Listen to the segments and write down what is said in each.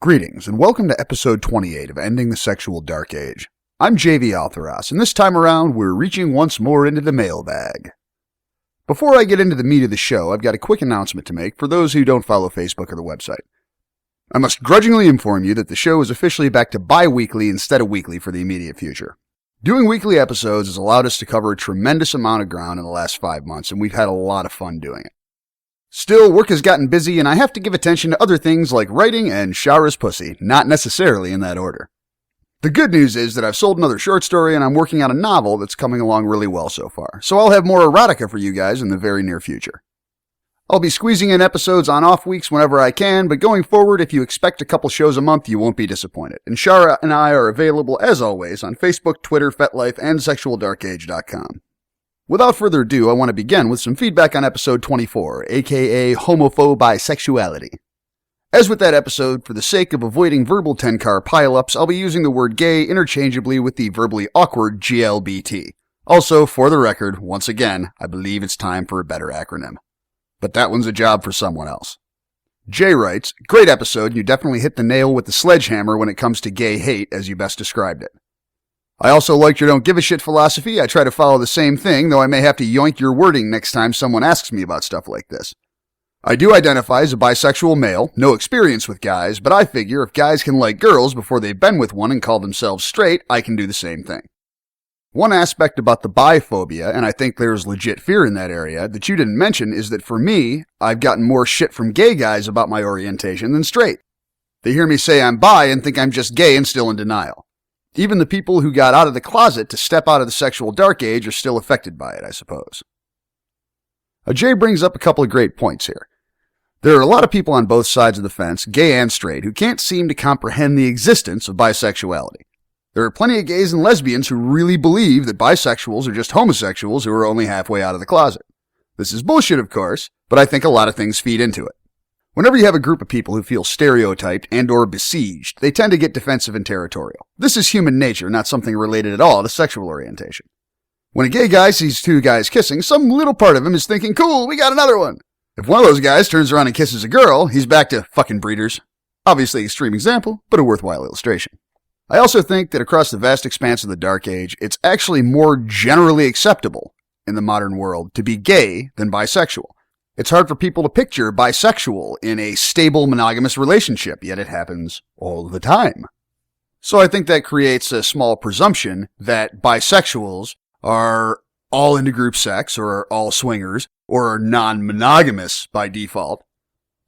Greetings, and welcome to episode 28 of Ending the Sexual Dark Age. I'm JV Altheras, and this time around, we're reaching once more into the mailbag. Before I get into the meat of the show, I've got a quick announcement to make for those who don't follow Facebook or the website. I must grudgingly inform you that the show is officially back to bi-weekly instead of weekly for the immediate future. Doing weekly episodes has allowed us to cover a tremendous amount of ground in the last 5 months, and we've had a lot of fun doing it. Still, work has gotten busy, and I have to give attention to other things like writing and Shara's pussy, not necessarily in that order. The good news is that I've sold another short story, and I'm working on a novel that's coming along really well so far, so I'll have more erotica for you guys in the very near future. I'll be squeezing in episodes on off weeks whenever I can, but going forward, if you expect a couple shows a month, you won't be disappointed. And Shara and I are available, as always, on Facebook, Twitter, FetLife, and SexualDarkAge.com. Without further ado, I want to begin with some feedback on episode 24, aka Homophobe Bisexuality. As with that episode, for the sake of avoiding verbal 10-car pileups, I'll be using the word gay interchangeably with the verbally awkward GLBT. Also, for the record, once again, I believe it's time for a better acronym. But that one's a job for someone else. Jay writes, "Great episode, you definitely hit the nail with the sledgehammer when it comes to gay hate, as you best described it. I also liked your don't give a shit philosophy. I try to follow the same thing, though I may have to yoink your wording next time someone asks me about stuff like this. I do identify as a bisexual male, no experience with guys, but I figure if guys can like girls before they've been with one and call themselves straight, I can do the same thing. One aspect about the biphobia, and I think there's legit fear in that area, that you didn't mention is that for me, I've gotten more shit from gay guys about my orientation than straight. They hear me say I'm bi and think I'm just gay and still in denial. Even the people who got out of the closet to step out of the sexual dark age are still affected by it, I suppose." Jay brings up a couple of great points here. There are a lot of people on both sides of the fence, gay and straight, who can't seem to comprehend the existence of bisexuality. There are plenty of gays and lesbians who really believe that bisexuals are just homosexuals who are only halfway out of the closet. This is bullshit, of course, but I think a lot of things feed into it. Whenever you have a group of people who feel stereotyped and or besieged, they tend to get defensive and territorial. This is human nature, not something related at all to sexual orientation. When a gay guy sees two guys kissing, some little part of him is thinking, cool, we got another one. If one of those guys turns around and kisses a girl, he's back to fucking breeders. Obviously an extreme example, but a worthwhile illustration. I also think that across the vast expanse of the Dark Age, it's actually more generally acceptable in the modern world to be gay than bisexual. It's hard for people to picture bisexual in a stable monogamous relationship, yet it happens all the time. So I think that creates a small presumption that bisexuals are all into group sex, or are all swingers, or are non-monogamous by default.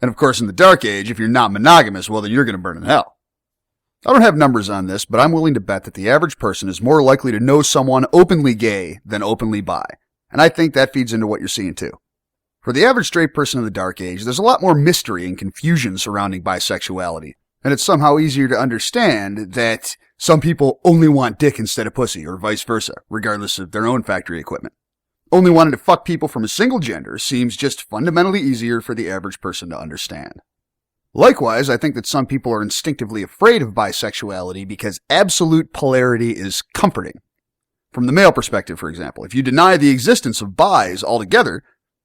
And of course in the Dark Age, if you're not monogamous, well then you're going to burn in hell. I don't have numbers on this, but I'm willing to bet that the average person is more likely to know someone openly gay than openly bi. And I think that feeds into what you're seeing too. For the average straight person in the Dark Age, there's a lot more mystery and confusion surrounding bisexuality, and it's somehow easier to understand that some people only want dick instead of pussy, or vice versa, regardless of their own factory equipment. Only wanting to fuck people from a single gender seems just fundamentally easier for the average person to understand. Likewise, I think that some people are instinctively afraid of bisexuality because absolute polarity is comforting. From the male perspective, for example, if you deny the existence of bis altogether,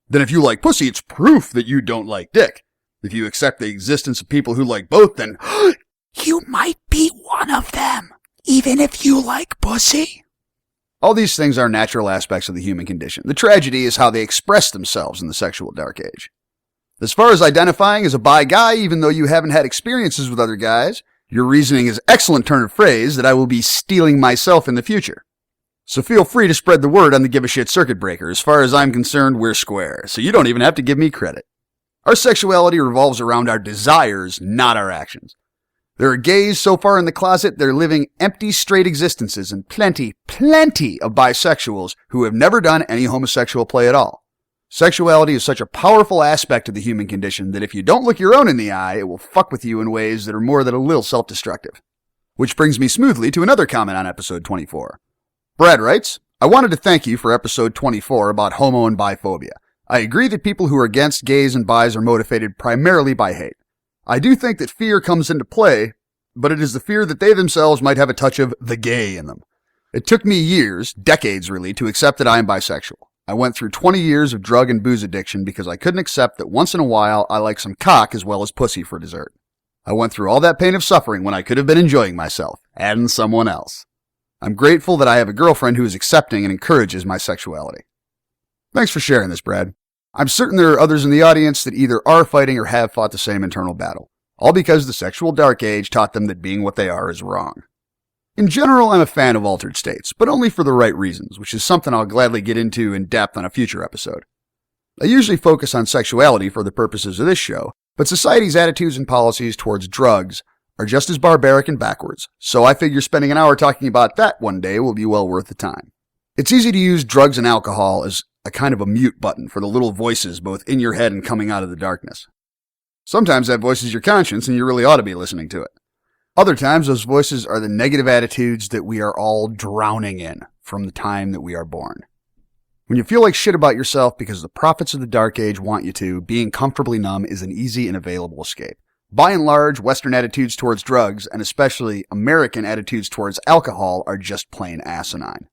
then if you like pussy, it's proof that you don't like dick. If you accept the existence of people who like both, then you might be one of them, even if you like pussy. All these things are natural aspects of the human condition. The tragedy is how they express themselves in the sexual dark age. As far as identifying as a bi guy, even though you haven't had experiences with other guys, your reasoning is excellent turn of phrase that I will be stealing myself in the future. So feel free to spread the word on the give a shit circuit breaker. As far as I'm concerned, we're square, so you don't even have to give me credit. Our sexuality revolves around our desires, not our actions. There are gays so far in the closet, they're living empty straight existences, and plenty of bisexuals who have never done any homosexual play at all. Sexuality is such a powerful aspect of the human condition that if you don't look your own in the eye, it will fuck with you in ways that are more than a little self-destructive. Which brings me smoothly to another comment on episode 24. Brad writes, "I wanted to thank you for episode 24 about homo and biphobia. I agree that people who are against gays and bis are motivated primarily by hate. I do think that fear comes into play, but it is the fear that they themselves might have a touch of the gay in them. It took me years, decades really, to accept that I am bisexual. I went through 20 years of drug and booze addiction because I couldn't accept that once in a while I like some cock as well as pussy for dessert. I went through all that pain of suffering when I could have been enjoying myself, and someone else. I'm grateful that I have a girlfriend who is accepting and encourages my sexuality. Thanks for sharing this, Brad. I'm certain there are others in the audience that either are fighting or have fought the same internal battle, all because the sexual dark age taught them that being what they are is wrong. In general, I'm a fan of altered states, but only for the right reasons, which is something I'll gladly get into in depth on a future episode. I usually focus on sexuality for the purposes of this show, but society's attitudes and policies towards drugs are just as barbaric and backwards, so I figure spending an hour talking about that one day will be well worth the time. It's easy to use drugs and alcohol as a kind of a mute button for the little voices both in your head and coming out of the darkness. Sometimes that voice is your conscience and you really ought to be listening to it. Other times those voices are the negative attitudes that we are all drowning in from the time that we are born. When you feel like shit about yourself because the prophets of the dark age want you to, being comfortably numb is an easy and available escape. By and large, Western attitudes towards drugs, and especially American attitudes towards alcohol, are just plain asinine.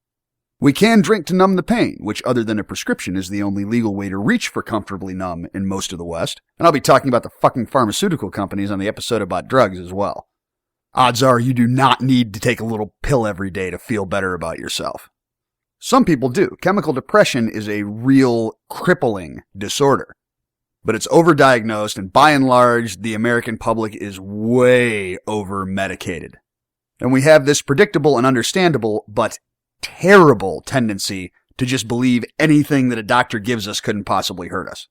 We can drink to numb the pain, which other than a prescription is the only legal way to reach for comfortably numb in most of the West, and I'll be talking about the fucking pharmaceutical companies on the episode about drugs as well. Odds are you do not need to take a little pill every day to feel better about yourself. Some people do. Chemical depression is a real crippling disorder. But it's overdiagnosed, and by and large, the American public is way over-medicated. And we have this predictable and understandable, but terrible tendency to just believe anything that a doctor gives us couldn't possibly hurt us.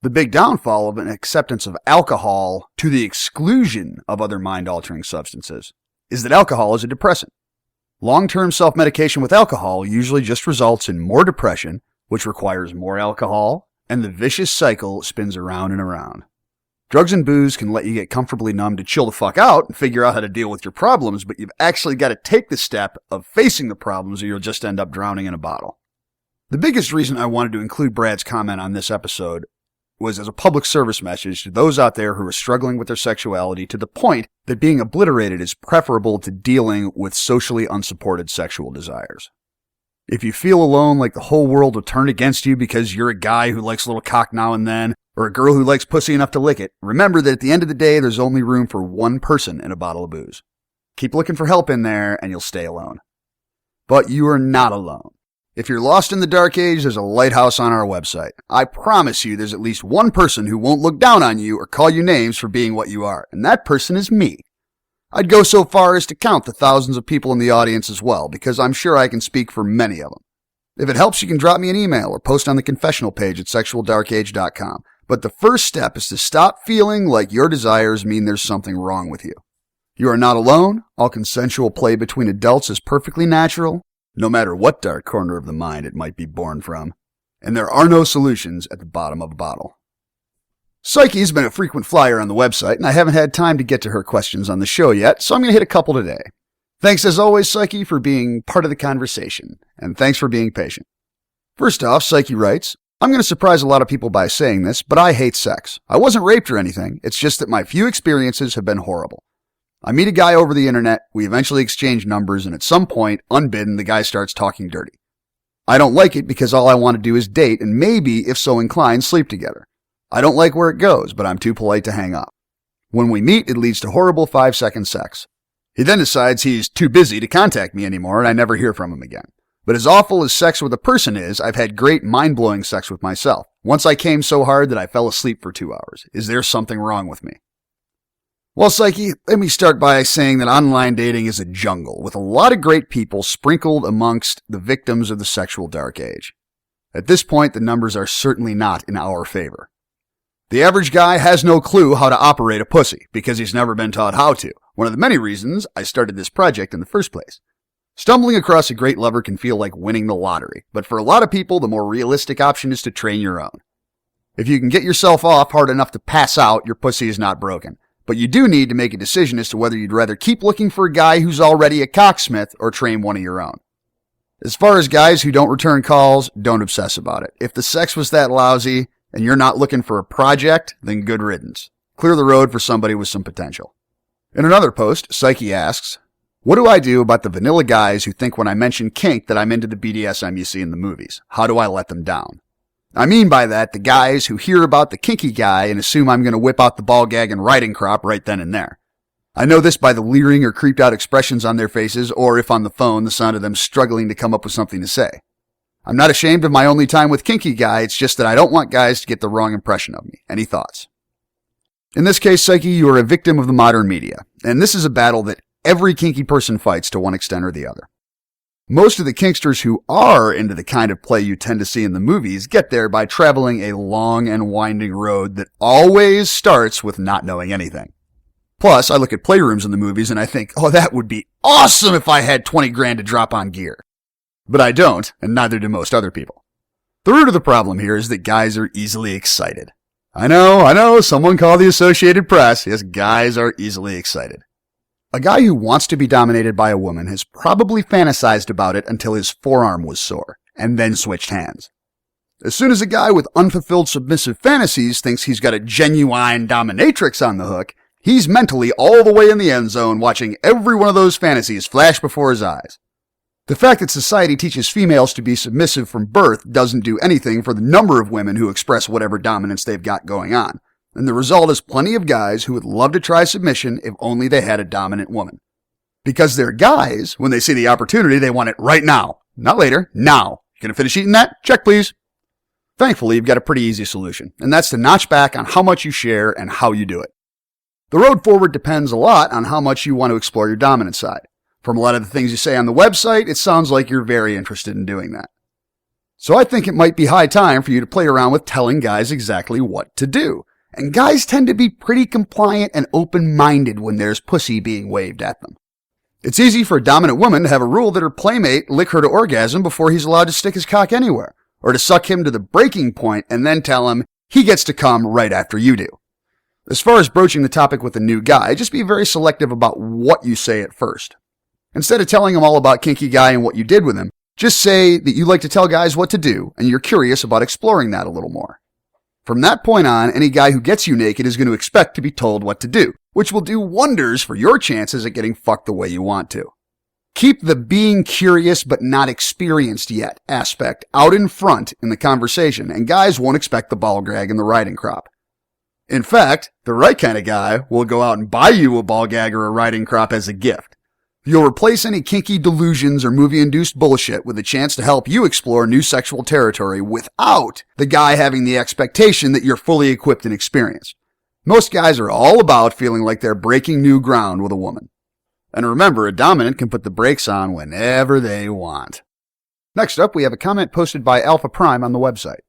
The big downfall of an acceptance of alcohol to the exclusion of other mind-altering substances is that alcohol is a depressant. Long-term self-medication with alcohol usually just results in more depression, which requires more alcohol, and the vicious cycle spins around and around. Drugs and booze can let you get comfortably numb to chill the fuck out and figure out how to deal with your problems, but you've actually got to take the step of facing the problems or you'll just end up drowning in a bottle. The biggest reason I wanted to include Brad's comment on this episode was as a public service message to those out there who are struggling with their sexuality to the point that being obliterated is preferable to dealing with socially unsupported sexual desires. If you feel alone, like the whole world will turn against you because you're a guy who likes a little cock now and then, or a girl who likes pussy enough to lick it, remember that at the end of the day, there's only room for one person in a bottle of booze. Keep looking for help in there, and you'll stay alone. But you are not alone. If you're lost in the dark age, there's a lighthouse on our website. I promise you there's at least one person who won't look down on you or call you names for being what you are, and that person is me. I'd go so far as to count the thousands of people in the audience as well, because I'm sure I can speak for many of them. If it helps, you can drop me an email or post on the confessional page at sexualdarkage.com. But the first step is to stop feeling like your desires mean there's something wrong with you. You are not alone. All consensual play between adults is perfectly natural, no matter what dark corner of the mind it might be born from. And there are no solutions at the bottom of a bottle. Psyche's been a frequent flyer on the website, and I haven't had time to get to her questions on the show yet, so I'm going to hit a couple today. Thanks as always, Psyche, for being part of the conversation, and thanks for being patient. First off, Psyche writes, I'm going to surprise a lot of people by saying this, but I hate sex. I wasn't raped or anything, it's just that my few experiences have been horrible. I meet a guy over the internet, we eventually exchange numbers, and at some point, unbidden, the guy starts talking dirty. I don't like it because all I want to do is date and maybe, if so inclined, sleep together. I don't like where it goes, but I'm too polite to hang up. When we meet, it leads to horrible 5-second sex. He then decides he's too busy to contact me anymore, and I never hear from him again. But as awful as sex with a person is, I've had great mind-blowing sex with myself. Once I came so hard that I fell asleep for 2 hours. Is there something wrong with me? Well, Psyche, let me start by saying that online dating is a jungle, with a lot of great people sprinkled amongst the victims of the sexual dark age. At this point, the numbers are certainly not in our favor. The average guy has no clue how to operate a pussy, because he's never been taught how to. One of the many reasons I started this project in the first place. Stumbling across a great lover can feel like winning the lottery, but for a lot of people, the more realistic option is to train your own. If you can get yourself off hard enough to pass out, your pussy is not broken. But you do need to make a decision as to whether you'd rather keep looking for a guy who's already a cocksmith or train one of your own. As far as guys who don't return calls, don't obsess about it. If the sex was that lousy and you're not looking for a project, then good riddance. Clear the road for somebody with some potential. In another post, Psyche asks, what do I do about the vanilla guys who think when I mention kink that I'm into the BDSM you see in the movies? How do I let them down? I mean by that the guys who hear about the kinky guy and assume I'm going to whip out the ball gag and riding crop right then and there. I know this by the leering or creeped out expressions on their faces, or if on the phone, the sound of them struggling to come up with something to say. I'm not ashamed of my only time with kinky guy, it's just that I don't want guys to get the wrong impression of me. Any thoughts? In this case, Psyche, you are a victim of the modern media, and this is a battle that every kinky person fights to one extent or the other. Most of the kinksters who are into the kind of play you tend to see in the movies get there by traveling a long and winding road that always starts with not knowing anything. Plus, I look at playrooms in the movies and I think, oh, that would be awesome if I had 20 grand to drop on gear. But I don't, and neither do most other people. The root of the problem here is that guys are easily excited. I know, someone call the Associated Press. Yes, guys are easily excited. A guy who wants to be dominated by a woman has probably fantasized about it until his forearm was sore, and then switched hands. As soon as a guy with unfulfilled submissive fantasies thinks he's got a genuine dominatrix on the hook, he's mentally all the way in the end zone watching every one of those fantasies flash before his eyes. The fact that society teaches females to be submissive from birth doesn't do anything for the number of women who express whatever dominance they've got going on. And the result is plenty of guys who would love to try submission if only they had a dominant woman. Because they're guys, when they see the opportunity, they want it right now. Not later, now. You gonna finish eating that? Check, please. Thankfully, you've got a pretty easy solution, and that's to notch back on how much you share and how you do it. The road forward depends a lot on how much you want to explore your dominant side. From a lot of the things you say on the website, it sounds like you're very interested in doing that. So I think it might be high time for you to play around with telling guys exactly what to do. And guys tend to be pretty compliant and open-minded when there's pussy being waved at them. It's easy for a dominant woman to have a rule that her playmate lick her to orgasm before he's allowed to stick his cock anywhere, or to suck him to the breaking point and then tell him he gets to come right after you do. As far as broaching the topic with a new guy, just be very selective about what you say at first. Instead of telling him all about kinky guy and what you did with him, just say that you like to tell guys what to do and you're curious about exploring that a little more. From that point on, any guy who gets you naked is going to expect to be told what to do, which will do wonders for your chances at getting fucked the way you want to. Keep the being curious but not experienced yet aspect out in front in the conversation, and guys won't expect the ball gag and the riding crop. In fact, the right kind of guy will go out and buy you a ball gag or a riding crop as a gift. You'll replace any kinky delusions or movie-induced bullshit with a chance to help you explore new sexual territory without the guy having the expectation that you're fully equipped and experienced. Most guys are all about feeling like they're breaking new ground with a woman. And remember, a dominant can put the brakes on whenever they want. Next up, we have a comment posted by Alpha Prime on the website.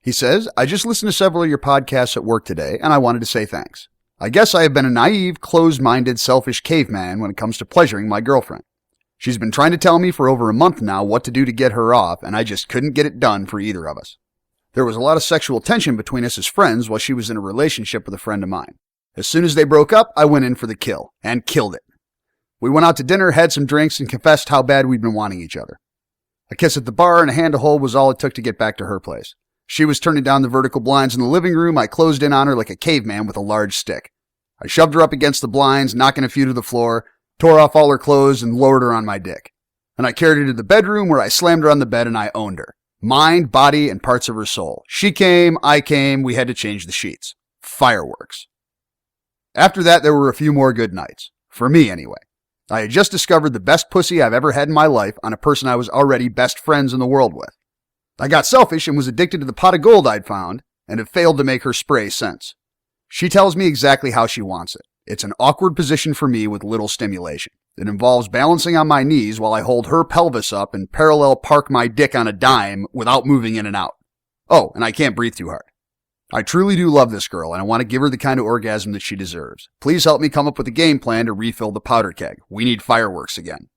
He says, I just listened to several of your podcasts at work today, and I wanted to say thanks. I guess I have been a naive, closed-minded, selfish caveman when it comes to pleasuring my girlfriend. She's been trying to tell me for over a month now what to do to get her off, and I just couldn't get it done for either of us. There was a lot of sexual tension between us as friends while she was in a relationship with a friend of mine. As soon as they broke up, I went in for the kill, and killed it. We went out to dinner, had some drinks, and confessed how bad we'd been wanting each other. A kiss at the bar and a hand to hold was all it took to get back to her place. She was turning down the vertical blinds in the living room. I closed in on her like a caveman with a large stick. I shoved her up against the blinds, knocking a few to the floor, tore off all her clothes, and lowered her on my dick. And I carried her to the bedroom where I slammed her on the bed and I owned her. Mind, body, and parts of her soul. She came, I came, we had to change the sheets. Fireworks. After that, there were a few more good nights. For me, anyway. I had just discovered the best pussy I've ever had in my life on a person I was already best friends in the world with. I got selfish and was addicted to the pot of gold I'd found, and have failed to make her spray since. She tells me exactly how she wants it. It's an awkward position for me with little stimulation. It involves balancing on my knees while I hold her pelvis up and parallel park my dick on a dime without moving in and out. Oh, and I can't breathe too hard. I truly do love this girl, and I want to give her the kind of orgasm that she deserves. Please help me come up with a game plan to refill the powder keg. We need fireworks again.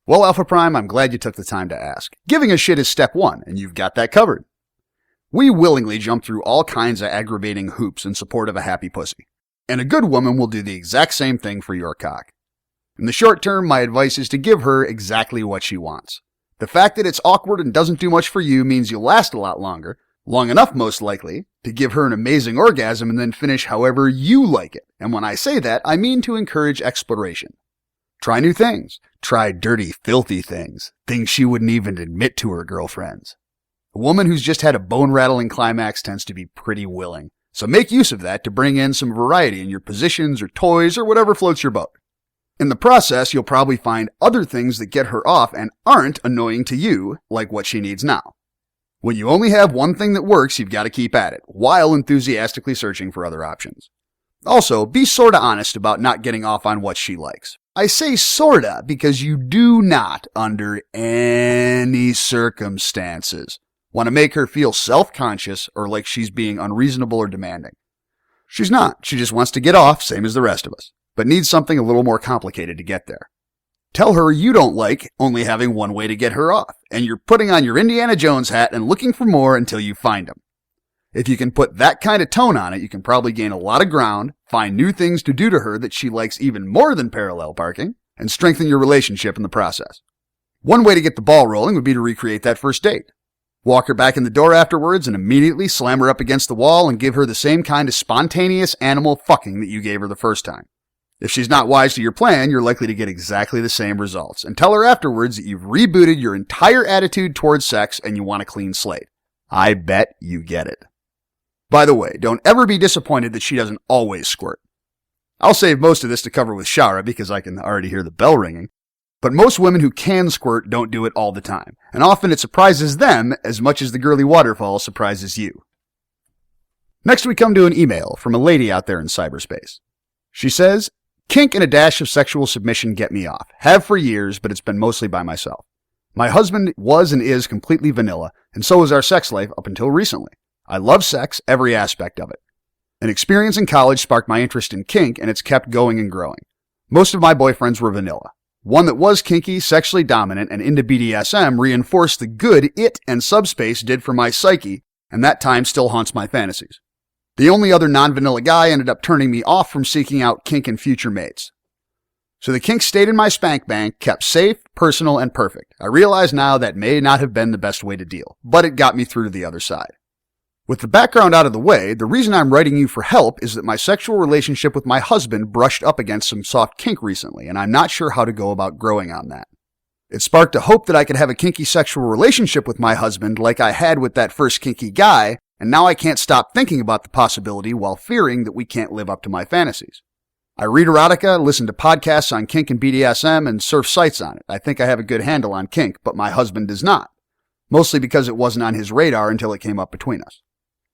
Well, Alpha Prime, I'm glad you took the time to ask. Giving a shit is step one, and you've got that covered. We willingly jump through all kinds of aggravating hoops in support of a happy pussy. And a good woman will do the exact same thing for your cock. In the short term, my advice is to give her exactly what she wants. The fact that it's awkward and doesn't do much for you means you'll last a lot longer, long enough most likely, to give her an amazing orgasm and then finish however you like it. And when I say that, I mean to encourage exploration. Try new things. Try dirty, filthy things. Things she wouldn't even admit to her girlfriends. A woman who's just had a bone-rattling climax tends to be pretty willing, so make use of that to bring in some variety in your positions or toys or whatever floats your boat. In the process, you'll probably find other things that get her off and aren't annoying to you, like what she needs now. When you only have one thing that works, you've got to keep at it, while enthusiastically searching for other options. Also, be sorta honest about not getting off on what she likes. I say sorta because you do not, under any circumstances, want to make her feel self-conscious or like she's being unreasonable or demanding. She's not. She just wants to get off, same as the rest of us, but needs something a little more complicated to get there. Tell her you don't like only having one way to get her off, and you're putting on your Indiana Jones hat and looking for more until you find him. If you can put that kind of tone on it, you can probably gain a lot of ground, find new things to do to her that she likes even more than parallel parking, and strengthen your relationship in the process. One way to get the ball rolling would be to recreate that first date. Walk her back in the door afterwards and immediately slam her up against the wall and give her the same kind of spontaneous animal fucking that you gave her the first time. If she's not wise to your plan, you're likely to get exactly the same results. And tell her afterwards that you've rebooted your entire attitude towards sex and you want a clean slate. I bet you get it. By the way, don't ever be disappointed that she doesn't always squirt. I'll save most of this to cover with Shara because I can already hear the bell ringing. But most women who can squirt don't do it all the time, and often it surprises them as much as the girly waterfall surprises you. Next we come to an email from a lady out there in cyberspace. She says, "Kink and a dash of sexual submission get me off. Have for years, but it's been mostly by myself. My husband was and is completely vanilla, and so is our sex life up until recently. I love sex, every aspect of it. An experience in college sparked my interest in kink, and it's kept going and growing. Most of my boyfriends were vanilla. One that was kinky, sexually dominant, and into BDSM reinforced the good it and subspace did for my psyche, and that time still haunts my fantasies. The only other non-vanilla guy ended up turning me off from seeking out kink and future mates. So the kink stayed in my spank bank, kept safe, personal, and perfect. I realize now that may not have been the best way to deal, but it got me through to the other side. With the background out of the way, the reason I'm writing you for help is that my sexual relationship with my husband brushed up against some soft kink recently, and I'm not sure how to go about growing on that. It sparked a hope that I could have a kinky sexual relationship with my husband like I had with that first kinky guy, and now I can't stop thinking about the possibility while fearing that we can't live up to my fantasies. I read erotica, listen to podcasts on kink and BDSM, and surf sites on it. I think I have a good handle on kink, but my husband does not, mostly because it wasn't on his radar until it came up between us.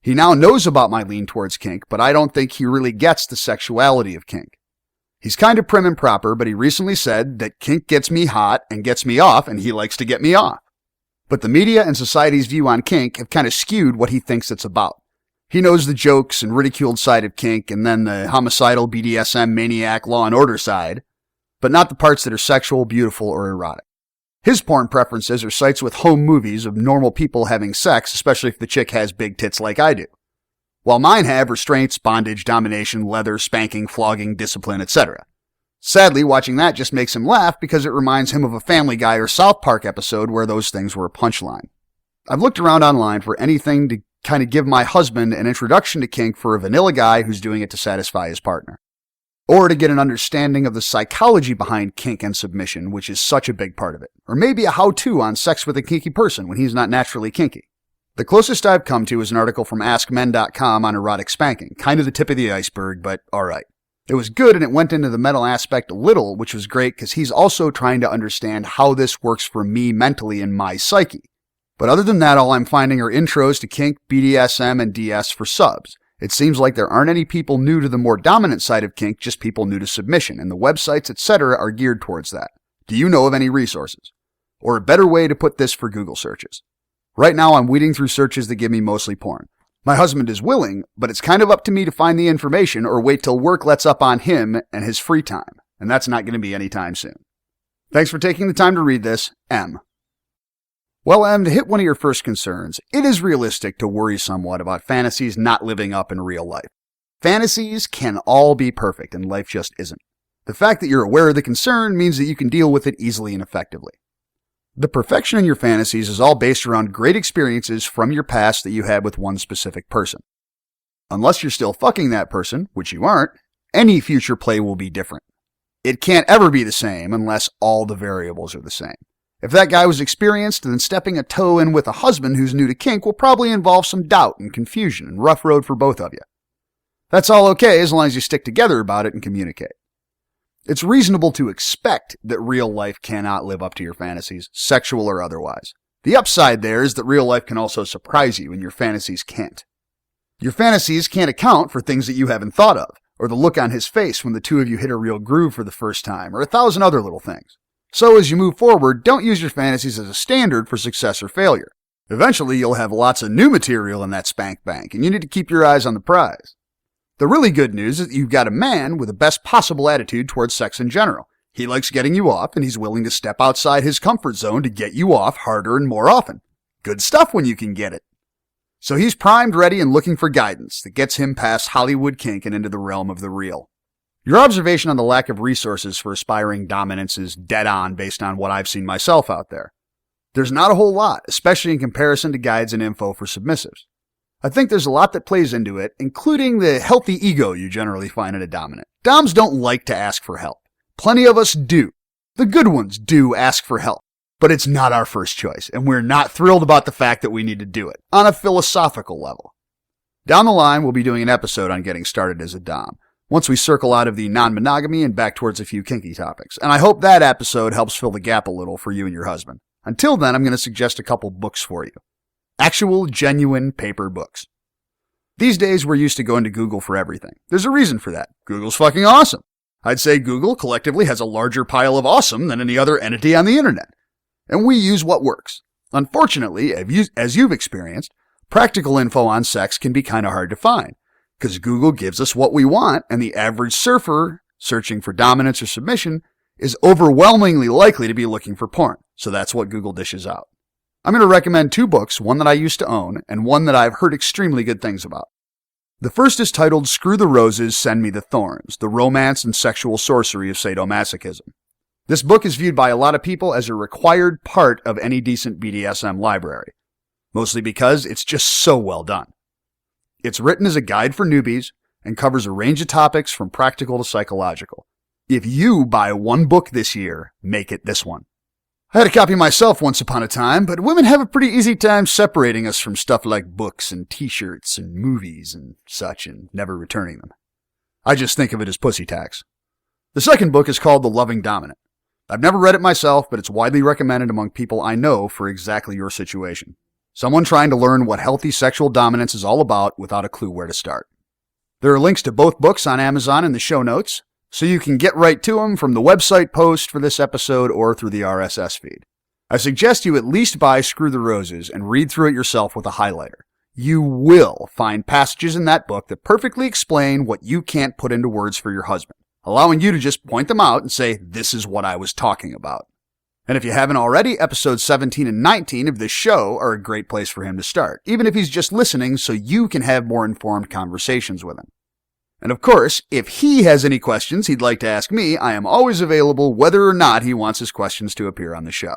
He now knows about my lean towards kink, but I don't think he really gets the sexuality of kink. He's kind of prim and proper, but he recently said that kink gets me hot and gets me off, and he likes to get me off. But the media and society's view on kink have kind of skewed what he thinks it's about. He knows the jokes and ridiculed side of kink, and then the homicidal BDSM maniac Law and Order side, but not the parts that are sexual, beautiful, or erotic. His porn preferences are sites with home movies of normal people having sex, especially if the chick has big tits like I do. While mine have restraints, bondage, domination, leather, spanking, flogging, discipline, etc. Sadly, watching that just makes him laugh because it reminds him of a Family Guy or South Park episode where those things were a punchline. I've looked around online for anything to kind of give my husband an introduction to kink for a vanilla guy who's doing it to satisfy his partner. Or to get an understanding of the psychology behind kink and submission, which is such a big part of it. Or maybe a how-to on sex with a kinky person when he's not naturally kinky. The closest I've come to is an article from AskMen.com on erotic spanking. Kind of the tip of the iceberg, but alright. It was good and it went into the mental aspect a little, which was great because he's also trying to understand how this works for me mentally in my psyche. But other than that, all I'm finding are intros to kink, BDSM, and DS for subs. It seems like there aren't any people new to the more dominant side of kink, just people new to submission, and the websites, etc. are geared towards that. Do you know of any resources? Or a better way to put this for Google searches? Right now I'm weeding through searches that give me mostly porn. My husband is willing, but it's kind of up to me to find the information or wait till work lets up on him and his free time, and that's not going to be anytime soon. Thanks for taking the time to read this, M. Well, Em, to hit one of your first concerns, it is realistic to worry somewhat about fantasies not living up in real life. Fantasies can all be perfect, and life just isn't. The fact that you're aware of the concern means that you can deal with it easily and effectively. The perfection in your fantasies is all based around great experiences from your past that you had with one specific person. Unless you're still fucking that person, which you aren't, any future play will be different. It can't ever be the same unless all the variables are the same. If that guy was experienced, then stepping a toe in with a husband who's new to kink will probably involve some doubt and confusion and rough road for both of you. That's all okay as long as you stick together about it and communicate. It's reasonable to expect that real life cannot live up to your fantasies, sexual or otherwise. The upside there is that real life can also surprise you and your fantasies can't. Your fantasies can't account for things that you haven't thought of, or the look on his face when the two of you hit a real groove for the first time, or 1,000 other little things. So as you move forward, don't use your fantasies as a standard for success or failure. Eventually, you'll have lots of new material in that spank bank, and you need to keep your eyes on the prize. The really good news is that you've got a man with the best possible attitude towards sex in general. He likes getting you off, and he's willing to step outside his comfort zone to get you off harder and more often. Good stuff when you can get it. So he's primed, ready, and looking for guidance that gets him past Hollywood kink and into the realm of the real. Your observation on the lack of resources for aspiring dominance is dead on based on what I've seen myself out there. There's not a whole lot, especially in comparison to guides and info for submissives. I think there's a lot that plays into it, including the healthy ego you generally find in a dominant. Doms don't like to ask for help. Plenty of us do. The good ones do ask for help. But it's not our first choice, and we're not thrilled about the fact that we need to do it, on a philosophical level. Down the line, we'll be doing an episode on getting started as a dom, once we circle out of the non-monogamy and back towards a few kinky topics, and I hope that episode helps fill the gap a little for you and your husband. Until then, I'm going to suggest a couple books for you. Actual, genuine paper books. These days, we're used to going to Google for everything. There's a reason for that. Google's fucking awesome. I'd say Google collectively has a larger pile of awesome than any other entity on the internet. And we use what works. Unfortunately, as you've experienced, practical info on sex can be kind of hard to find, because Google gives us what we want, and the average surfer searching for dominance or submission is overwhelmingly likely to be looking for porn, so that's what Google dishes out. I'm going to recommend two books, one that I used to own, and one that I've heard extremely good things about. The first is titled Screw the Roses, Send Me the Thorns, The Romance and Sexual Sorcery of Sadomasochism. This book is viewed by a lot of people as a required part of any decent BDSM library, mostly because it's just so well done. It's written as a guide for newbies and covers a range of topics from practical to psychological. If you buy one book this year, make it this one. I had a copy myself once upon a time, but women have a pretty easy time separating us from stuff like books and t-shirts and movies and such and never returning them. I just think of it as pussy tax. The second book is called The Loving Dominant. I've never read it myself, but it's widely recommended among people I know for exactly your situation. Someone trying to learn what healthy sexual dominance is all about without a clue where to start. There are links to both books on Amazon in the show notes, so you can get right to them from the website post for this episode or through the RSS feed. I suggest you at least buy Screw the Roses and read through it yourself with a highlighter. You will find passages in that book that perfectly explain what you can't put into words for your husband, allowing you to just point them out and say, this is what I was talking about. And if you haven't already, episodes 17 and 19 of this show are a great place for him to start, even if he's just listening so you can have more informed conversations with him. And of course, if he has any questions he'd like to ask me, I am always available whether or not he wants his questions to appear on the show.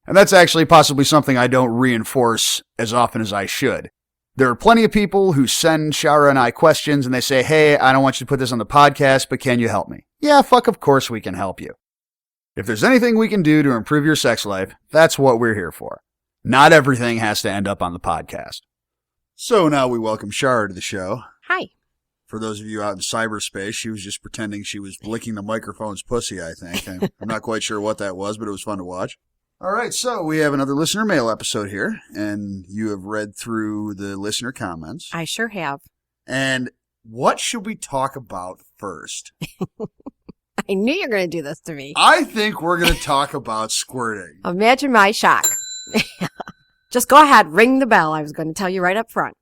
And that's actually possibly something I don't reinforce as often as I should. There are plenty of people who send Shara and I questions and they say, hey, I don't want you to put this on the podcast, but can you help me? Yeah, of course we can help you. If there's anything we can do to improve your sex life, that's what we're here for. Not everything has to end up on the podcast. So now we welcome Shara to the show. Hi. For those of you out in cyberspace, she was just pretending she was licking the microphone's pussy, I think. I'm not quite sure what that was, but it was fun to watch. All right, so we have another listener mail episode here, and you have read through the listener comments. I sure have. And what should we talk about first? I knew you were going to do this to me. I think we're going to talk about squirting. Imagine my shock. Just go ahead, ring the bell. I was going to tell you right up front.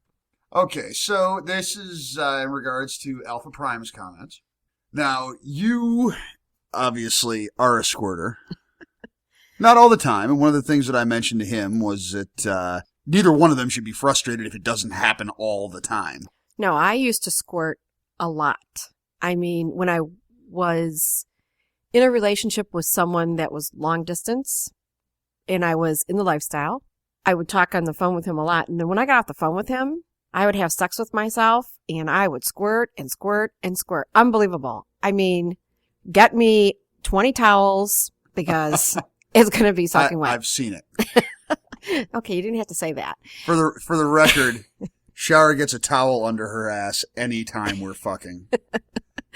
Okay, so this is in regards to Alpha Prime's comments. Now, you obviously are a squirter. Not all the time, and one of the things that I mentioned to him was that neither one of them should be frustrated if it doesn't happen all the time. No, I used to squirt a lot. I mean, when I was in a relationship with someone that was long distance, and I was in the lifestyle, I would talk on the phone with him a lot, and then when I got off the phone with him, I would have sex with myself, and I would squirt and squirt and squirt. Unbelievable. I mean, get me 20 towels, because is going to be soaking wet. I've seen it. Okay, you didn't have to say that. For the record, Shower gets a towel under her ass anytime we're fucking.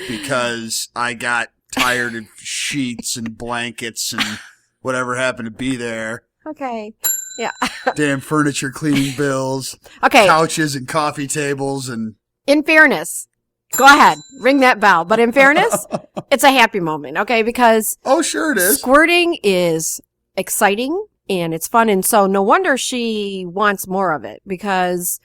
Because I got tired of sheets and blankets and whatever happened to be there. Okay. Yeah. Damn furniture cleaning bills. Okay. Couches and coffee tables and... In fairness, go ahead, ring that bell. But in fairness, it's a happy moment, okay? Because... Oh, sure it is. Squirting is exciting and it's fun. And so no wonder she wants more of it, because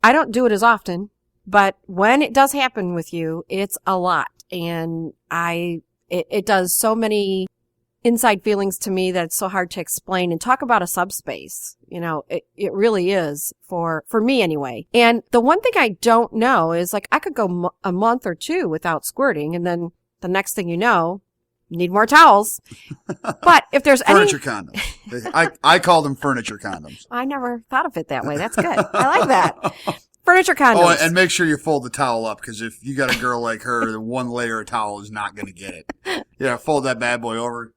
I don't do it as often. But when it does happen with you, it's a lot. And it does so many inside feelings to me that it's so hard to explain. And talk about a subspace. You know, it really is for me anyway. And the one thing I don't know is, like, I could go a month or two without squirting, and then the next thing you know, you need more towels. But if there's furniture condoms. I call them furniture condoms. I never thought of it that way. That's good. I like that. Furniture condoms. Oh, and make sure you fold the towel up, because if you got a girl like her, the one layer of towel is not going to get it. Yeah, fold that bad boy over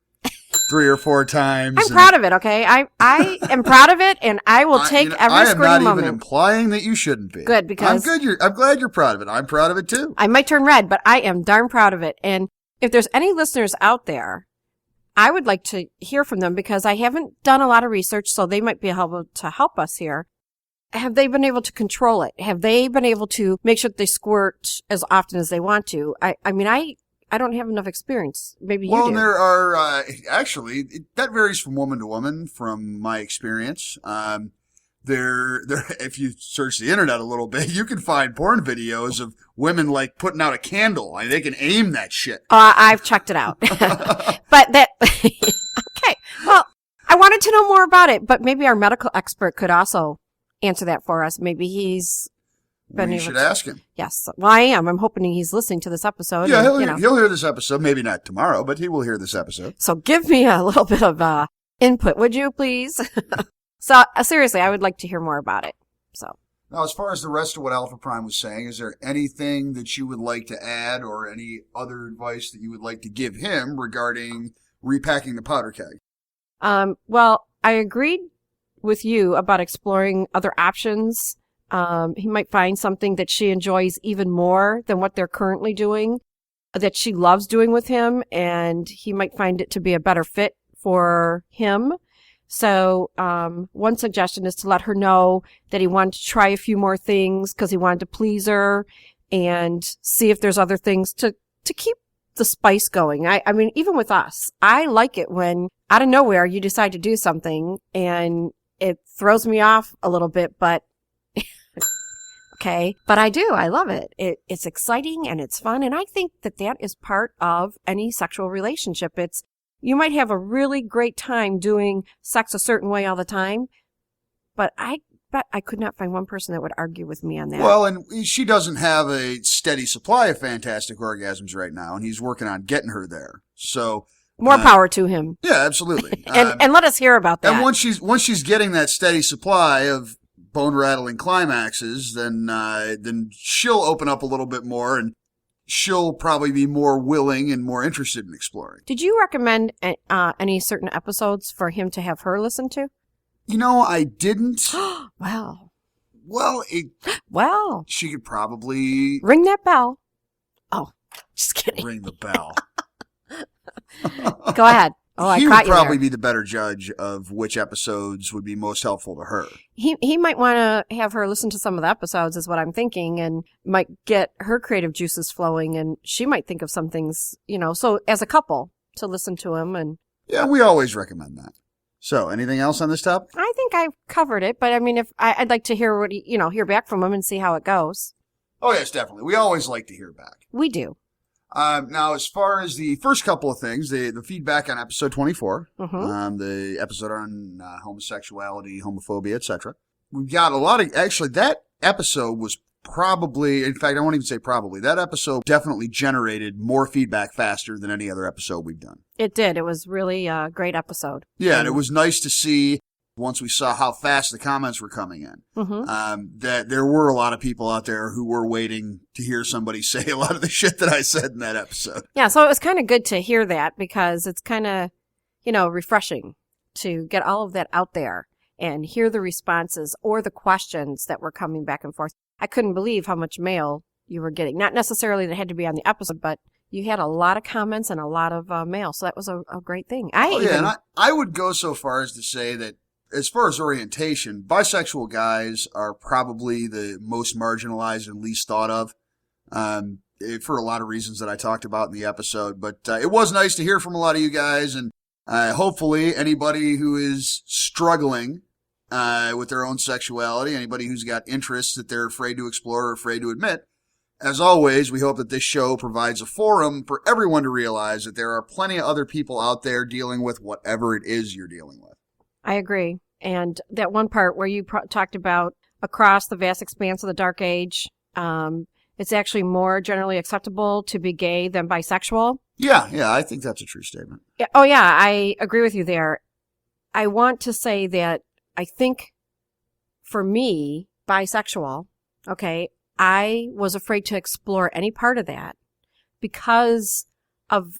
3 or 4 times. I'm proud of it, okay? I am proud of it, and I will take every squirting moment. I am not even implying that you shouldn't be. Good, because... I'm glad you're proud of it. I'm proud of it, too. I might turn red, but I am darn proud of it. And if there's any listeners out there, I would like to hear from them, because I haven't done a lot of research, so they might be able to help us here. Have they been able to control it? Have they been able to make sure that they squirt as often as they want to? I mean, I don't have enough experience. Maybe you do. Well, there are, actually, that varies from woman to woman, from my experience. If you search the internet a little bit, you can find porn videos of women, like, putting out a candle. Like, they can aim that shit. I've checked it out. But that, okay. Well, I wanted to know more about it, but maybe our medical expert could also answer that for us. Maybe he's been We should ask him. Yes. Well, I am. I'm hoping he's listening to this episode. Yeah, and, he'll hear this episode. Maybe not tomorrow, but he will hear this episode. So give me a little bit of input, would you, please? So seriously, I would like to hear more about it. So now, as far as the rest of what Alpha Prime was saying, is there anything that you would like to add, or any other advice that you would like to give him regarding repacking the powder keg? Well, I agreed with you about exploring other options. He might find something that she enjoys even more than what they're currently doing, that she loves doing with him, and he might find it to be a better fit for him. So one suggestion is to let her know that he wanted to try a few more things because he wanted to please her, and see if there's other things to keep the spice going. I mean, even with us, I like it when out of nowhere you decide to do something and it throws me off a little bit, but okay. But I do. I love it. It's exciting and it's fun. And I think that is part of any sexual relationship. You might have a really great time doing sex a certain way all the time, but I could not find one person that would argue with me on that. Well, and she doesn't have a steady supply of fantastic orgasms right now, and he's working on getting her there. So more power to him. Yeah, absolutely. and let us hear about that. And once she's getting that steady supply of bone rattling climaxes, then she'll open up a little bit more, and she'll probably be more willing and more interested in exploring. Did you recommend any certain episodes for him to have her listen to? You know, I didn't. Wow. Well, she could probably ring that bell. Oh, just kidding. Ring the bell. Go ahead. Oh, I caught you there. He would probably be the better judge of which episodes would be most helpful to her. He might want to have her listen to some of the episodes, is what I'm thinking, and might get her creative juices flowing, and she might think of some things, so as a couple to listen to him. And yeah, we always recommend that. So, anything else on this topic? I think I've covered it, but I mean, if I'd like to hear what hear back from him and see how it goes. Oh yes, definitely. We always like to hear back. We do. Now, as far as the first couple of things, the feedback on episode 24, the episode on homosexuality, homophobia, etc., we've got a lot of, actually, that episode was probably, in fact, I won't even say probably, that episode definitely generated more feedback faster than any other episode we've done. It did. It was really a great episode. Yeah, and it was nice to see, once we saw how fast the comments were coming in, that there were a lot of people out there who were waiting to hear somebody say a lot of the shit that I said in that episode. Yeah, so it was kind of good to hear that, because it's kind of, refreshing. to get all of that out there and hear the responses or the questions that were coming back and forth. I couldn't believe how much mail you were getting. Not necessarily that it had to be on the episode, but you had a lot of comments and a lot of mail. So that was a great thing. And I would go so far as to say that as far as orientation, bisexual guys are probably the most marginalized and least thought of. For a lot of reasons that I talked about in the episode. But it was nice to hear from a lot of you guys, and hopefully anybody who is struggling with their own sexuality, anybody who's got interests that they're afraid to explore or afraid to admit, as always, we hope that this show provides a forum for everyone to realize that there are plenty of other people out there dealing with whatever it is you're dealing with. I agree. And that one part where you talked about across the vast expanse of the dark age, it's actually more generally acceptable to be gay than bisexual. Yeah, I think that's a true statement. Yeah, oh, yeah, I agree with you there. I want to say that I think for me, bisexual, okay, I was afraid to explore any part of that because of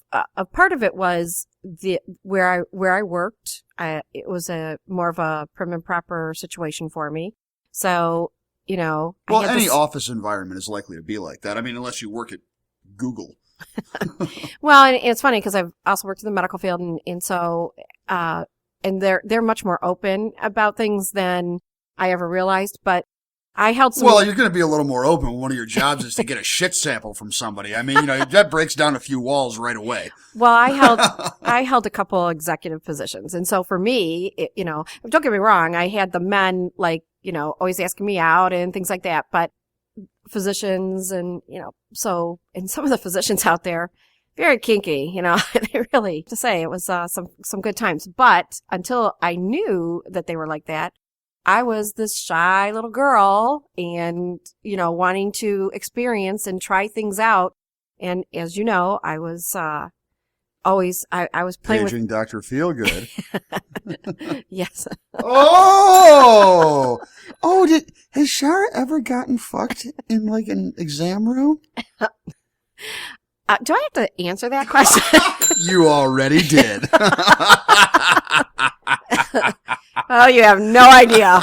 part of it was where I worked. It was more of a prim and proper situation for me. So, well, any office environment is likely to be like that. I mean, unless you work at Google. Well, and it's funny because I've also worked in the medical field, and so and they're much more open about things than I ever realized. But I held some. Well, you're going to be a little more open when one of your jobs is to get a shit sample from somebody. I mean, that breaks down a few walls right away. Well, I held a couple executive positions, and so for me, don't get me wrong, I had the men always asking me out and things like that, but physicians and and some of the physicians out there, very kinky, they really, to say it was some good times. But until I knew that they were like that, I was this shy little girl and, wanting to experience and try things out. And as you know, I was always, I was playing Paging with Dr. Feelgood. Yes. Oh, has Shara ever gotten fucked in an exam room? Do I have to answer that question? You already did. Oh, you have no idea.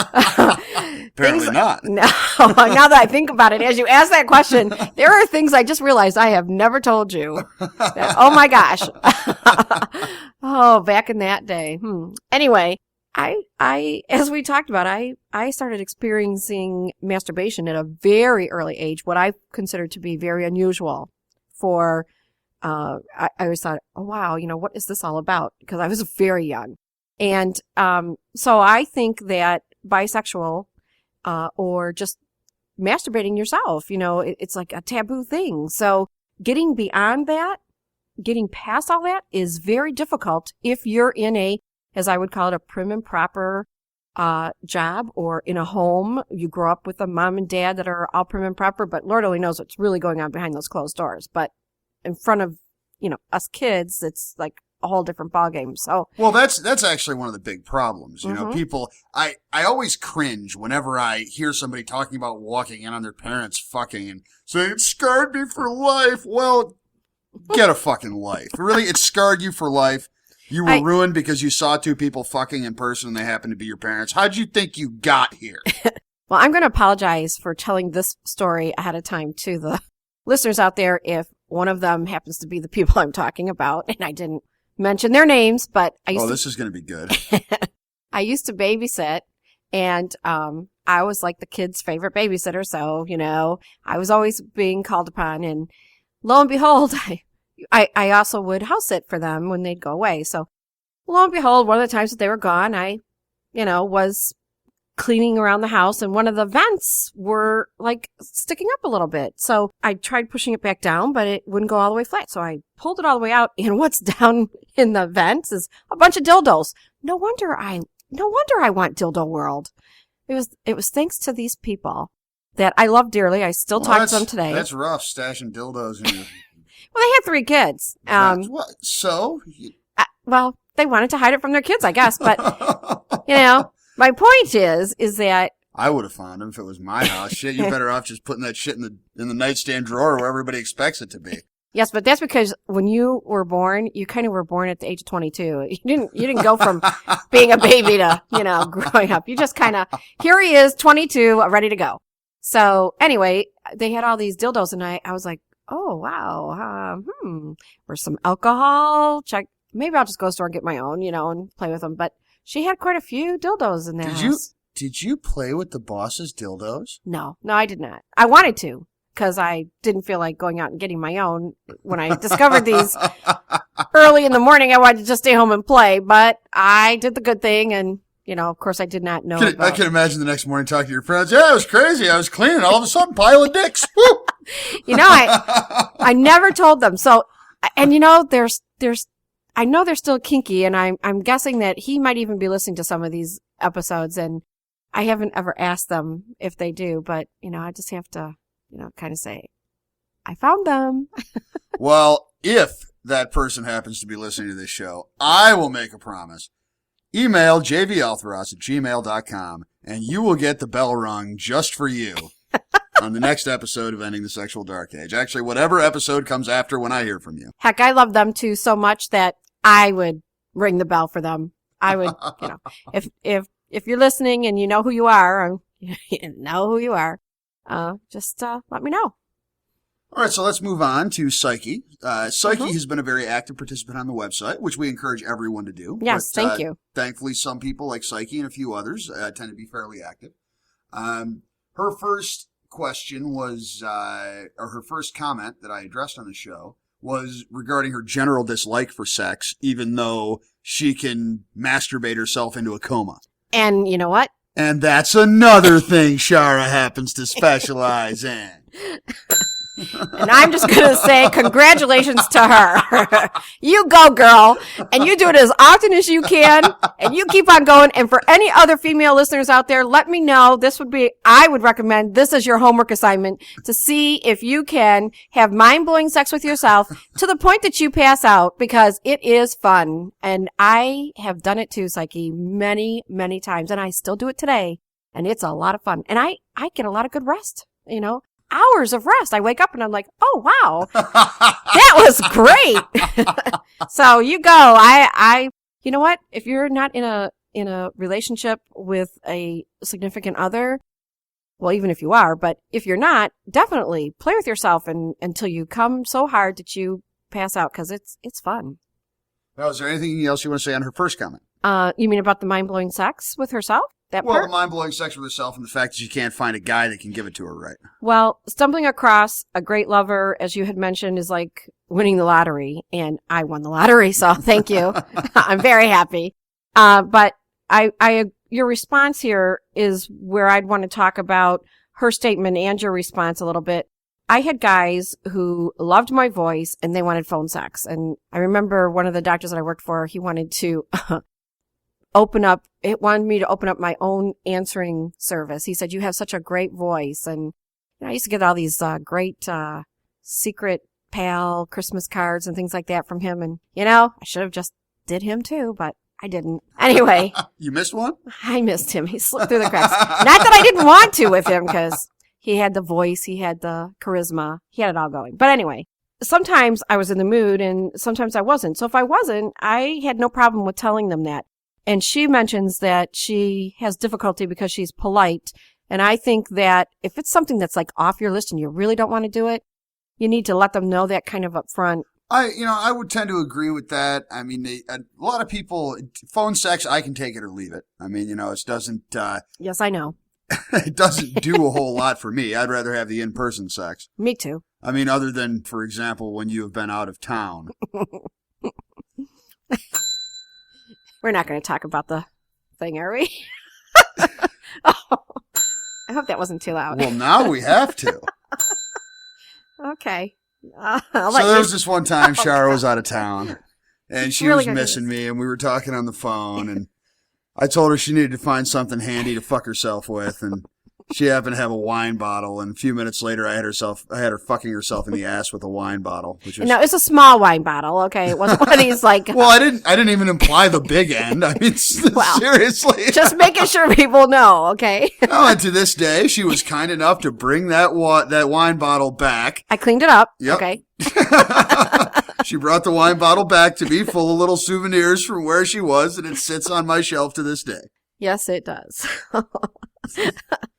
Apparently not. No, now that I think about it, as you ask that question, there are things I just realized I have never told you. Oh my gosh. Oh, back in that day. Anyway, I, as we talked about, I started experiencing masturbation at a very early age, what I consider to be very unusual for, I always thought, oh wow, what is this all about? Because I was very young. And, so I think that bisexual, or just masturbating yourself, it's like a taboo thing. So getting beyond that, getting past all that is very difficult if you're in as I would call it, a prim and proper, job, or in a home. You grow up with a mom and dad that are all prim and proper, but Lord only knows what's really going on behind those closed doors. But in front of, us kids, it's like a whole different ballgame. So, well, that's actually one of the big problems. Mm-hmm. People, I always cringe whenever I hear somebody talking about walking in on their parents fucking and saying, it scarred me for life. Well, get a fucking life. Really, it scarred you for life. You were ruined because you saw two people fucking in person and they happened to be your parents. How'd you think you got here? Well, I'm going to apologize for telling this story ahead of time to the listeners out there if one of them happens to be the people I'm talking about, and I didn't mention their names, but this is going to be good. I used to babysit, and I was like the kids' favorite babysitter, so, I was always being called upon, and lo and behold, I also would house sit for them when they'd go away. So lo and behold, one of the times that they were gone, I, was cleaning around the house, and one of the vents were sticking up a little bit. So I tried pushing it back down, but it wouldn't go all the way flat. So I pulled it all the way out, and what's down in the vents is a bunch of dildos. No wonder I want dildo world. It was thanks to these people that I love dearly. I still talk to them today. That's rough, stashing dildos in your... Well, they had 3 kids. What? So? Well, they wanted to hide it from their kids, I guess. But, my point is that I would have found them if it was my house. Shit, you're better off just putting that shit in the nightstand drawer where everybody expects it to be. Yes, but that's because when you were born, you kind of were born at the age of 22. You didn't go from being a baby to, growing up. You just kind of, here he is, 22, ready to go. So anyway, they had all these dildos and I was like, oh, wow. Where's some alcohol? Check. Maybe I'll just go to the store and get my own, and play with them. But she had quite a few dildos in there. Did you play with the boss's dildos? No, I did not. I wanted to. Because I didn't feel like going out and getting my own. When I discovered these early in the morning, I wanted to just stay home and play. But I did the good thing, and, of course, I did not know I can imagine the next morning talking to your friends. Yeah, it was crazy. I was cleaning. All of a sudden, pile of dicks. Woo! I never told them. So, and, I know they're still kinky, and I'm guessing that he might even be listening to some of these episodes, and I haven't ever asked them if they do. But, I just have to... kind of say, I found them. Well, if that person happens to be listening to this show, I will make a promise. Email jvaltheros@gmail.com and you will get the bell rung just for you on the next episode of Ending the Sexual Dark Age. Actually, whatever episode comes after when I hear from you. Heck, I love them too so much that I would ring the bell for them. I would, if you're listening and you know who you are, just let me know. All right, so let's move on to Psyche. Psyche has been a very active participant on the website, which we encourage everyone to do. Yes, thank you. Thankfully, some people like Psyche and a few others tend to be fairly active. Her first question was, or her first comment that I addressed on the show was regarding her general dislike for sex, even though she can masturbate herself into a coma. And you know what? And that's another thing Shara happens to specialize in. And I'm just going to say congratulations to her. You go, girl. And you do it as often as you can. And you keep on going. And for any other female listeners out there, let me know. I would recommend this as your homework assignment to see if you can have mind-blowing sex with yourself to the point that you pass out, because it is fun. And I have done it too, Psyche, many, many times. And I still do it today. And it's a lot of fun. And I get a lot of good rest, hours of rest. I wake up and I'm like, oh, wow, that was great. So you go. You know what? If you're not in a relationship with a significant other, well, even if you are, but if you're not, definitely play with yourself until you come so hard that you pass out, because it's fun. Now, is there anything else you want to say on her first comment? You mean about the mind-blowing sex with herself? The mind-blowing sex with herself and the fact that she can't find a guy that can give it to her right. Well, stumbling across a great lover, as you had mentioned, is like winning the lottery, and I won the lottery, so thank you. I'm very happy. But your response here is where I'd want to talk about her statement and your response a little bit. I had guys who loved my voice and they wanted phone sex. And I remember one of the doctors that I worked for, he wanted to wanted me to open up my own answering service. He said, you have such a great voice. And I used to get all these great secret pal Christmas cards and things like that from him. And, I should have just did him too, but I didn't. Anyway. You missed one? I missed him. He slipped through the cracks. Not that I didn't want to with him, because he had the voice, he had the charisma, he had it all going. But anyway, sometimes I was in the mood and sometimes I wasn't. So if I wasn't, I had no problem with telling them that. And she mentions that she has difficulty because she's polite. And I think that if it's something that's like off your list and you really don't want to do it, you need to let them know that kind of up front. I would tend to agree with that. I mean, a lot of people, phone sex, I can take it or leave it. I mean, it doesn't. Yes, I know. It doesn't do a whole lot for me. I'd rather have the in-person sex. Me too. I mean, other than, for example, when you have been out of town. We're not going to talk about the thing, are we? Oh, I hope that wasn't too loud. Well, now we have to. Okay. So there was this one time Shara was out of town, and she was missing me, and we were talking on the phone, and I told her she needed to find something handy to fuck herself with, and she happened to have a wine bottle, and a few minutes later I had her fucking herself in the ass with a wine bottle. Which was... No, it's a small wine bottle, okay? It wasn't one of these like... Well, I didn't even imply the big end. I mean, seriously. Just making sure people know, okay? No, and to this day, she was kind enough to bring that wine bottle back. I cleaned it up, yep. Okay? She brought the wine bottle back to me full of little souvenirs from where she was, and it sits on my shelf to this day. Yes, it does.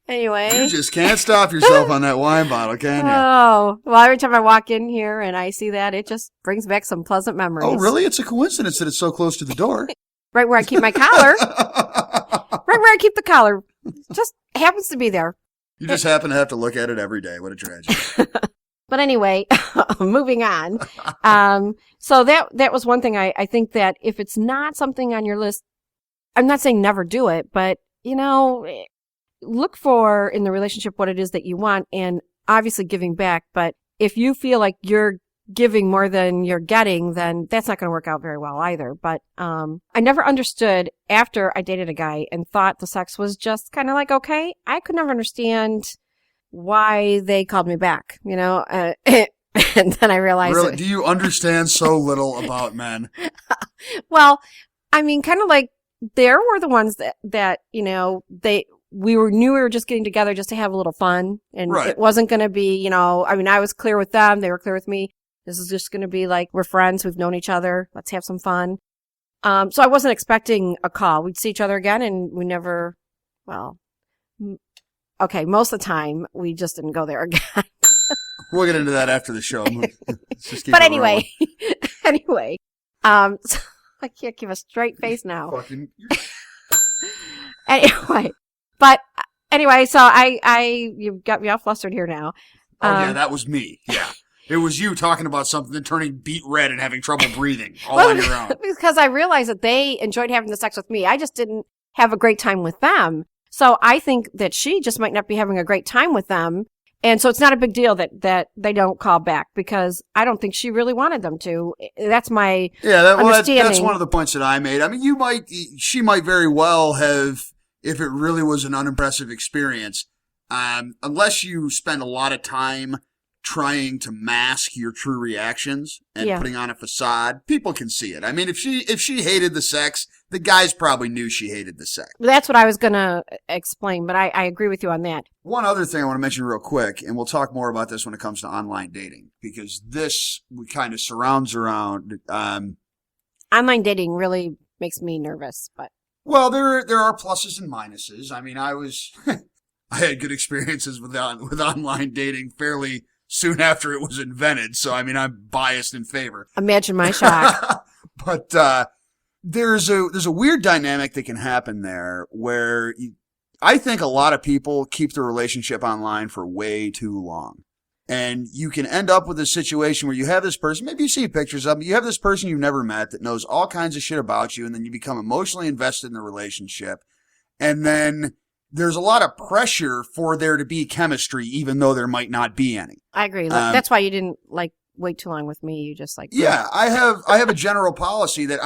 Anyway. You just can't stop yourself on that wine bottle, can you? Oh, well, every time I walk in here and I see that, it just brings back some pleasant memories. Oh, really? It's a coincidence that it's so close to the door. Right where I keep my collar. Right where I keep the collar. Just happens to be there. You just happen to have to look at it every day. What a tragedy. But anyway, moving on. So that was one thing. I think that if it's not something on your list, I'm not saying never do it, but, look for in the relationship what it is that you want, and obviously giving back. But if you feel like you're giving more than you're getting, then that's not going to work out very well either. But I never understood after I dated a guy and thought the sex was just kind of like, okay, I could never understand why they called me back, and then I realized. Really? Do you understand so little about men? Well, I mean, kind of like there were the ones that we knew we were just getting together just to have a little fun, and right. It wasn't going to be, I was clear with them, they were clear with me. This is just going to be like, we're friends, we've known each other, let's have some fun. So I wasn't expecting a call. We'd see each other again, and we never, most of the time, we just didn't go there again. We'll get into that after the show. Let's just keep But it anyway, so I can't give a straight face now. Anyway, so you got me all flustered here now. Yeah, that was me. Yeah. It was you talking about something and turning beet red and having trouble breathing all on your own. Because I realized that they enjoyed having the sex with me. I just didn't have a great time with them. So I think that she just might not be having a great time with them. And so it's not a big deal that they don't call back, because I don't think she really wanted them to. That's my understanding. That's one of the points that I made. I mean, she might very well have, if it really was an unimpressive experience, unless you spend a lot of time trying to mask your true reactions and putting on a facade, people can see it. I mean, if she hated the sex, the guys probably knew she hated the sex. That's what I was going to explain, but I agree with you on that. One other thing I want to mention real quick, and we'll talk more about this when it comes to online dating, because this kind of surrounds around... online dating really makes me nervous, but... Well, there are pluses and minuses. I mean, I had good experiences with online dating fairly soon after it was invented, so I mean, I'm biased in favor. Imagine my shock. But there's a weird dynamic that can happen there where I think a lot of people keep the relationship online for way too long. And you can end up with a situation where you have this person, maybe you see pictures of them, you have this person you've never met that knows all kinds of shit about you, and then you become emotionally invested in the relationship. And then there's a lot of pressure for there to be chemistry, even though there might not be any. I agree. That's why you didn't wait too long with me. You just Yeah, I have a general policy that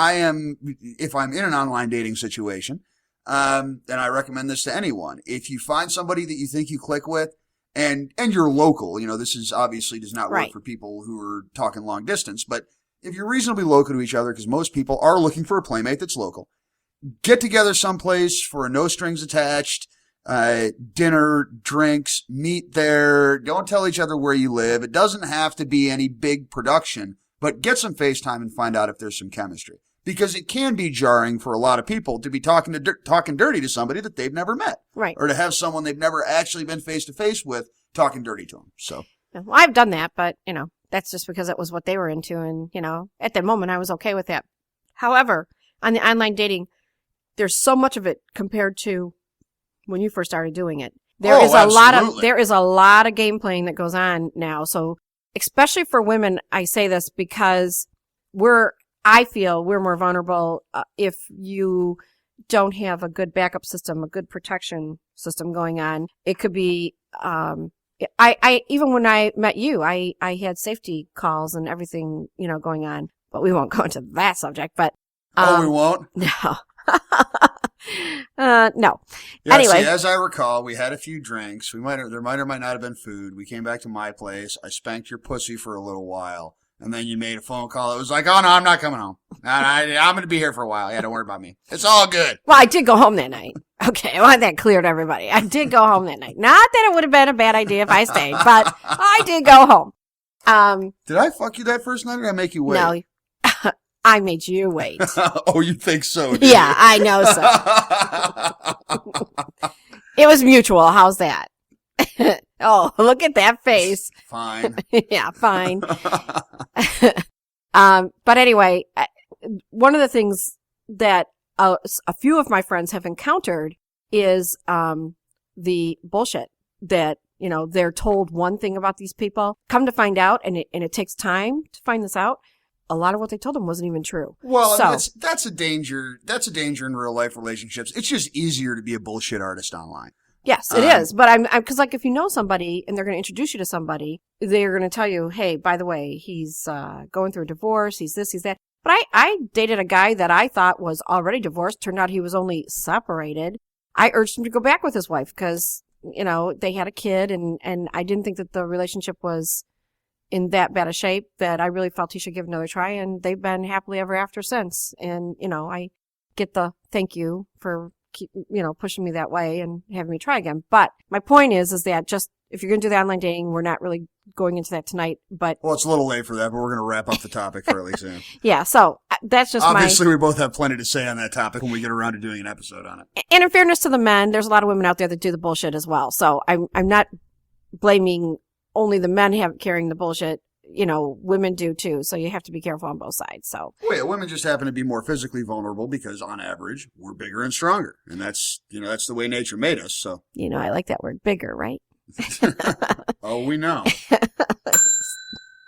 if I'm in an online dating situation, and I recommend this to anyone, if you find somebody that you think you click with, and you're local, this is obviously does not work for people who are talking long distance, but if you're reasonably local to each other, because most people are looking for a playmate that's local, get together someplace for a no strings attached, dinner, drinks, meet there, don't tell each other where you live. It doesn't have to be any big production, but get some FaceTime and find out if there's some chemistry. Because it can be jarring for a lot of people to be talking dirty to somebody that they've never met. Right. Or to have someone they've never actually been face-to-face with talking dirty to them. So. Well, I've done that, but, that's just because it was what they were into. And, at the moment I was okay with that. However, on the online dating, there's so much of it compared to when you first started doing it. There is a lot of game playing that goes on now. So especially for women, I say this because I feel we're more vulnerable if you don't have a good backup system, a good protection system going on. It could be, I even when I met you, I had safety calls and everything, going on, but we won't go into that subject, but. We won't? No. No. Yeah, anyway. See, as I recall, we had a few drinks. There might or might not have been food. We came back to my place. I spanked your pussy for a little while. And then you made a phone call. It was like, oh, no, I'm not coming home. I'm going to be here for a while. Yeah, don't worry about me. It's all good. Well, I did go home that night. Okay, I want that clear to everybody. I did go home that night. Not that it would have been a bad idea if I stayed, but I did go home. Did I fuck you that first night or did I make you wait? No, I made you wait. Oh, you think so? Yeah, I know so. It was mutual. How's that? Oh, look at that face. Fine. Yeah, fine. But anyway, one of the things that a few of my friends have encountered is the bullshit that, they're told one thing about these people. Come to find out, and it takes time to find this out, a lot of what they told them wasn't even true. Well, so, I mean, that's a danger. That's a danger in real life relationships. It's just easier to be a bullshit artist online. Yes, it is. But I'm because like if you know somebody and they're going to introduce you to somebody, they're going to tell you, hey, by the way, he's going through a divorce. He's this, he's that. But I dated a guy that I thought was already divorced. Turned out he was only separated. I urged him to go back with his wife because, they had a kid and I didn't think that the relationship was in that bad a shape that I really felt he should give another try. And they've been happily ever after since. And, I get the thank you for pushing me that way and having me try again. But my point is that just if you're going to do the online dating, we're not really going into that tonight. But well, it's a little late for that, but we're going to wrap up the topic fairly soon. Yeah, so that's just obviously we both have plenty to say on that topic when we get around to doing an episode on it. And in fairness to the men, there's a lot of women out there that do the bullshit as well. So I'm not blaming only the men carrying the bullshit. Women do too. So you have to be careful on both sides. So women just happen to be more physically vulnerable because on average we're bigger and stronger. And that's the way nature made us. So, I like that word bigger, right? Oh, we know.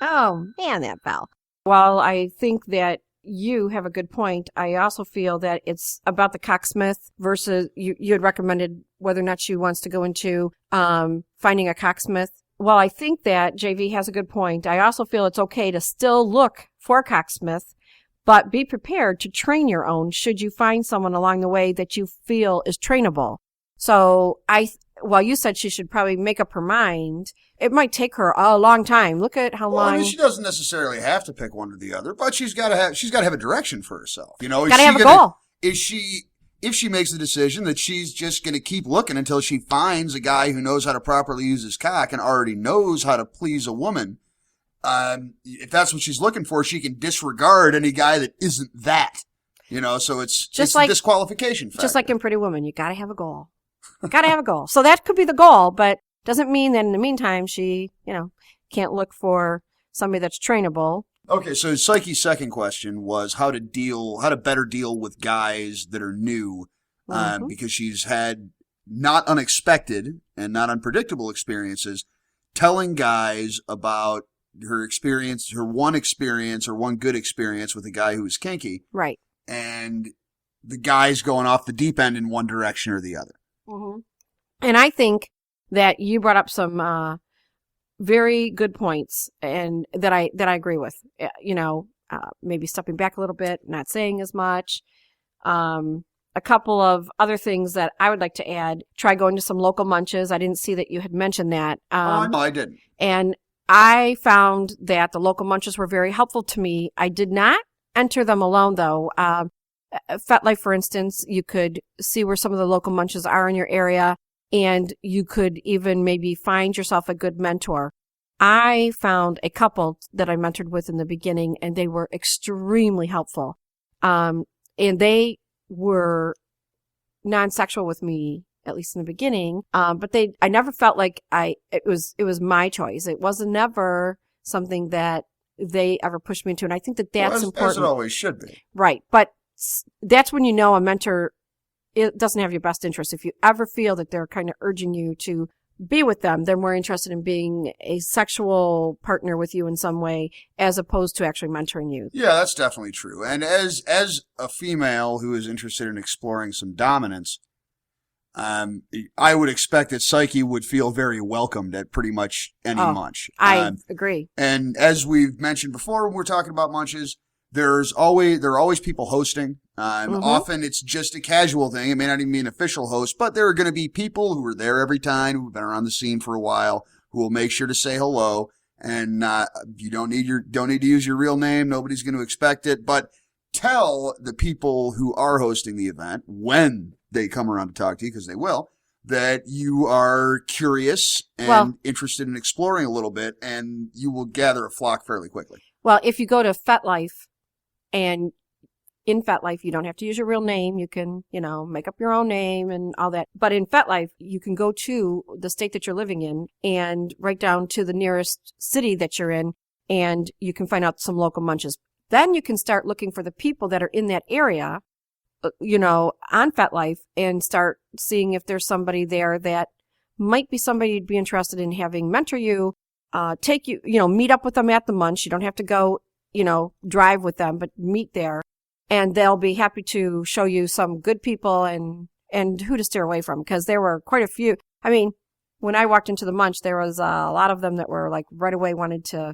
Oh man, that fell. While I think that you have a good point, I also feel that it's about the cocksmith versus you had recommended whether or not she wants to go into, finding a cocksmith. While I think that JV has a good point, I also feel it's okay to still look for a cocksmith, but be prepared to train your own should you find someone along the way that you feel is trainable. So while you said she should probably make up her mind, it might take her a long time. Look at how long. I mean, she doesn't necessarily have to pick one or the other, but she's got to have a direction for herself. Got to have a goal. If she makes the decision that she's just going to keep looking until she finds a guy who knows how to properly use his cock and already knows how to please a woman, if that's what she's looking for, she can disregard any guy that isn't that. So it's just like a disqualification factor. Just like in Pretty Woman, you got to have a goal. Got to have a goal. So that could be the goal, but doesn't mean that in the meantime she, can't look for somebody that's trainable. Okay, so Psyche's second question was how to better deal with guys that are new, because she's had not unexpected and not unpredictable experiences telling guys about her experience, her one experience or one good experience with a guy who was kinky. Right. And the guy's going off the deep end in one direction or the other. Mm-hmm. And I think that you brought up some very good points, and that I agree with. Maybe stepping back a little bit, not saying as much. A couple of other things that I would like to add. Try going to some local munches. I didn't see that you had mentioned that. No, I didn't. And I found that the local munches were very helpful to me. I did not enter them alone, though. FetLife, for instance, you could see where some of the local munches are in your area, and you could even maybe find yourself a good mentor. I found a couple that I mentored with in the beginning, and they were extremely helpful. And they were non-sexual with me, at least in the beginning. But I never felt like it was my choice. It wasn't never something that they ever pushed me into. And I think that's important. As it always should be. Right. But that's when a mentor, it doesn't have your best interest. If you ever feel that they're kind of urging you to be with them, they're more interested in being a sexual partner with you in some way as opposed to actually mentoring you. Yeah, that's definitely true. And as a female who is interested in exploring some dominance, I would expect that Psyche would feel very welcomed at pretty much any munch. I agree. And as we've mentioned before, when we're talking about munches, there are always people hosting. Often it's just a casual thing. It may not even be an official host, but there are going to be people who are there every time, who've been around the scene for a while, who will make sure to say hello. And you don't need to use your real name. Nobody's going to expect it. But tell the people who are hosting the event when they come around to talk to you, because they will, that you are curious and interested in exploring a little bit, and you will gather a flock fairly quickly. Well, if you go to FetLife, and in FetLife, you don't have to use your real name. You can, make up your own name and all that. But in FetLife, you can go to the state that you're living in and right down to the nearest city that you're in, and you can find out some local munches. Then you can start looking for the people that are in that area, on FetLife, and start seeing if there's somebody there that might be somebody you'd be interested in having mentor you, take you, meet up with them at the munch. You don't have to go, drive with them, but meet there. And they'll be happy to show you some good people and who to steer away from, because there were quite a few. I mean, when I walked into the munch, there was a lot of them that were like right away wanted to,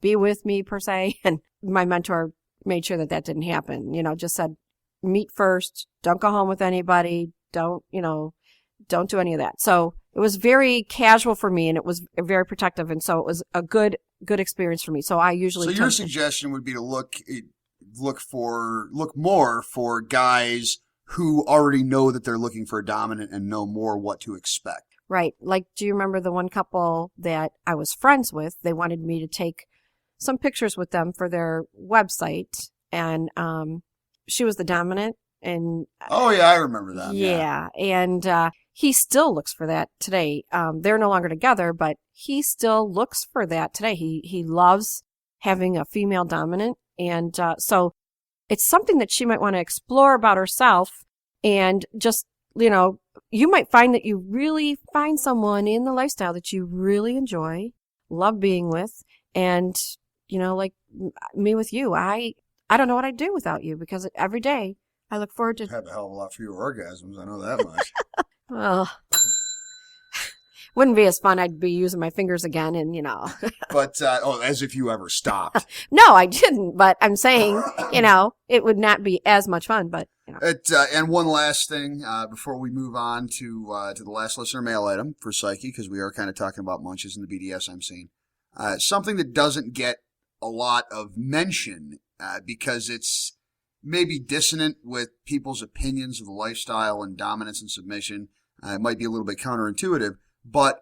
be with me per se. And my mentor made sure that didn't happen, just said, meet first, don't go home with anybody, don't do any of that. So it was very casual for me, and it was very protective. And so it was a good experience for me. So I usually. So your suggestion would be to look more for guys who already know that they're looking for a dominant and know more what to expect. Right. Like, do you remember the one couple that I was friends with? They wanted me to take some pictures with them for their website, and she was the dominant. And oh yeah, I remember that. Yeah. And he still looks for that today. They're no longer together, but he still looks for that today. He loves having a female dominant. And so it's something that she might want to explore about herself, and just, you might find that you really find someone in the lifestyle that you really enjoy, love being with. And, like me with you, I don't know what I'd do without you, because every day I look forward to. Have a hell of a lot fewer orgasms. I know that much. Well, wouldn't be as fun. I'd be using my fingers again, and But as if you ever stopped. No, I didn't. But I'm saying, it would not be as much fun. But and one last thing before we move on to the last listener mail item for Psyche, because we are kind of talking about munches in the BDSM scene. Something that doesn't get a lot of mention because it's maybe dissonant with people's opinions of the lifestyle and dominance and submission. It might be a little bit counterintuitive. But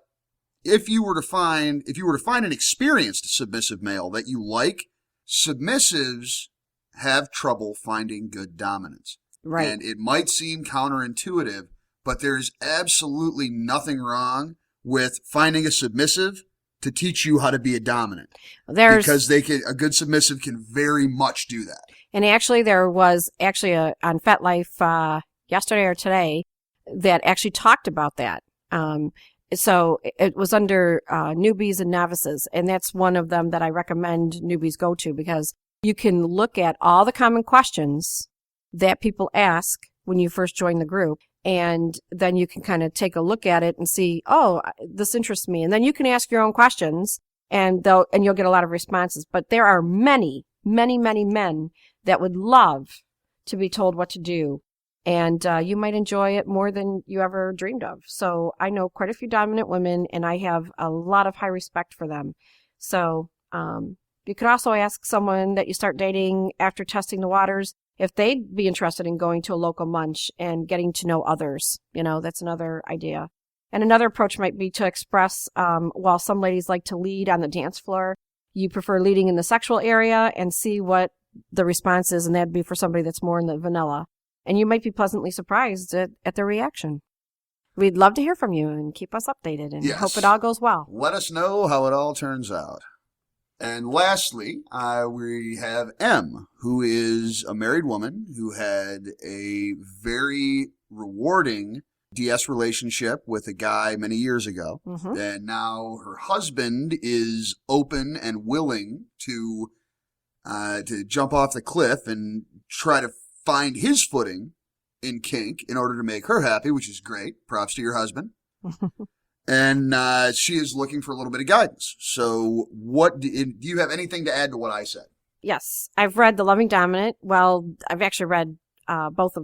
if you were to find an experienced submissive male that you like, submissives have trouble finding good dominance. Right. And it might seem counterintuitive, but there's absolutely nothing wrong with finding a submissive to teach you how to be a dominant. Because a good submissive can very much do that. And actually, there was on FetLife yesterday or today that actually talked about that. So it was under newbies and novices, and that's one of them that I recommend newbies go to, because you can look at all the common questions that people ask when you first join the group, and then you can kind of take a look at it and see, oh, this interests me, and then you can ask your own questions, and you'll get a lot of responses. But there are many, many, many men that would love to be told what to do. And you might enjoy it more than you ever dreamed of. So I know quite a few dominant women, and I have a lot of high respect for them. So you could also ask someone that you start dating after testing the waters if they'd be interested in going to a local munch and getting to know others. That's another idea. And another approach might be to express, while some ladies like to lead on the dance floor, you prefer leading in the sexual area, and see what the response is. And that'd be for somebody that's more in the vanilla. And you might be pleasantly surprised at their reaction. We'd love to hear from you, and keep us updated, and hope it all goes well. Let us know how it all turns out. And lastly, we have M, who is a married woman who had a very rewarding DS relationship with a guy many years ago. Mm-hmm. And now her husband is open and willing to jump off the cliff and try to find his footing in kink in order to make her happy, which is great. Props to your husband. And she is looking for a little bit of guidance. So do you have anything to add to what I said? Yes. I've read The Loving Dominant. Well, I've actually read both